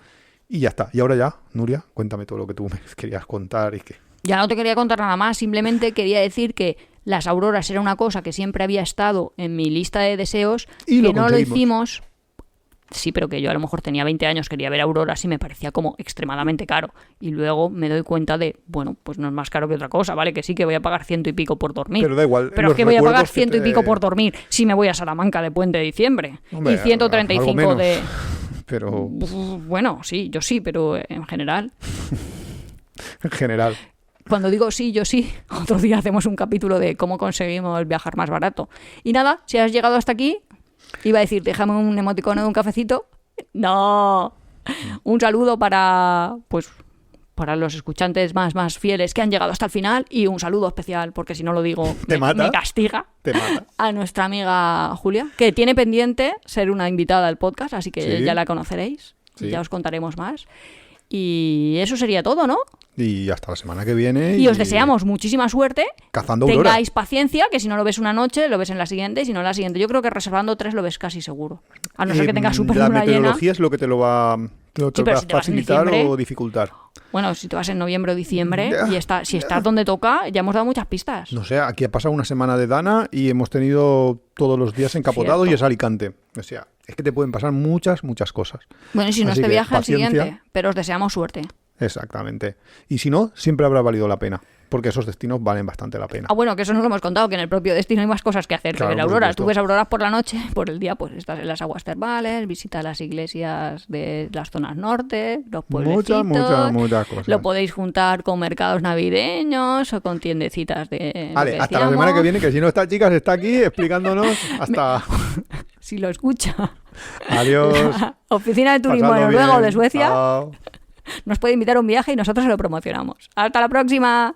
Y ya está. Y ahora ya, Nuria, cuéntame todo lo que tú me querías contar y que... Ya no te quería contar nada más, simplemente quería decir que las auroras era una cosa que siempre había estado en mi lista de deseos, Y que lo no lo conseguimos. hicimos. Sí, pero que yo a lo mejor tenía 20 años, quería ver auroras y me parecía como extremadamente caro. Y luego me doy cuenta de, bueno, pues no es más caro que otra cosa, ¿vale? Que sí que voy a pagar 100 y pico por dormir. Pero da igual. Pero es los que voy a pagar recuerdos que 100 y pico por dormir si me voy a Salamanca de Puente de Diciembre. Hombre, Y 135 algo menos. de... Pero Bueno, sí, yo sí, pero en general... en general. Cuando digo sí, yo sí, otro día hacemos un capítulo de cómo conseguimos viajar más barato. Y nada, si has llegado hasta aquí, iba a decir, déjame un emoticono de un cafecito. No, un saludo para los escuchantes más fieles que han llegado hasta el final y un saludo especial, porque si no lo digo ¿Te mata? me castiga, Te mata. a nuestra amiga Julia, que tiene pendiente ser una invitada al podcast, así que Sí. ya la conoceréis, Sí. ya os contaremos más. Y eso sería todo, ¿no? Y hasta la semana que viene. Y os deseamos muchísima suerte. Cazando auroras. Tengáis paciencia, que si no lo ves una noche, lo ves en la siguiente, y si no en la siguiente. Yo creo que reservando 3 lo ves casi seguro. A no ser que tengas súper La luna llena. meteorología es lo que te lo va, pero a si te vas en facilitar diciembre- o dificultar. Bueno, si te vas en noviembre o diciembre Ya, y si estás donde toca, ya hemos dado muchas pistas. No sé, aquí ha pasado una semana de Dana y hemos tenido todos los días encapotados Cierto. y es Alicante. O sea, es que te pueden pasar muchas cosas. Bueno, y si no Así este que viaje, el paciencia. siguiente. Pero os deseamos suerte. Exactamente. Y si no, siempre habrá valido la pena. Porque esos destinos valen bastante la pena. Ah, bueno, que eso no lo hemos contado, que en el propio destino hay más cosas que hacer Claro, que ver por auroras. supuesto. Tú ves auroras por la noche, por el día pues estás en las aguas termales, visitas las iglesias de las zonas norte, los pueblecitos. Muchas cosas. Lo podéis juntar con mercados navideños o con tiendecitas de... lo Vale, que hasta la decíamos. semana que viene, que si no está chicas, está aquí explicándonos hasta... Si lo escucha. Adiós. La Oficina de Turismo de Pasadlo Noruega o bien. de Suecia Chao. nos puede invitar a un viaje y nosotros se lo promocionamos. ¡Hasta la próxima!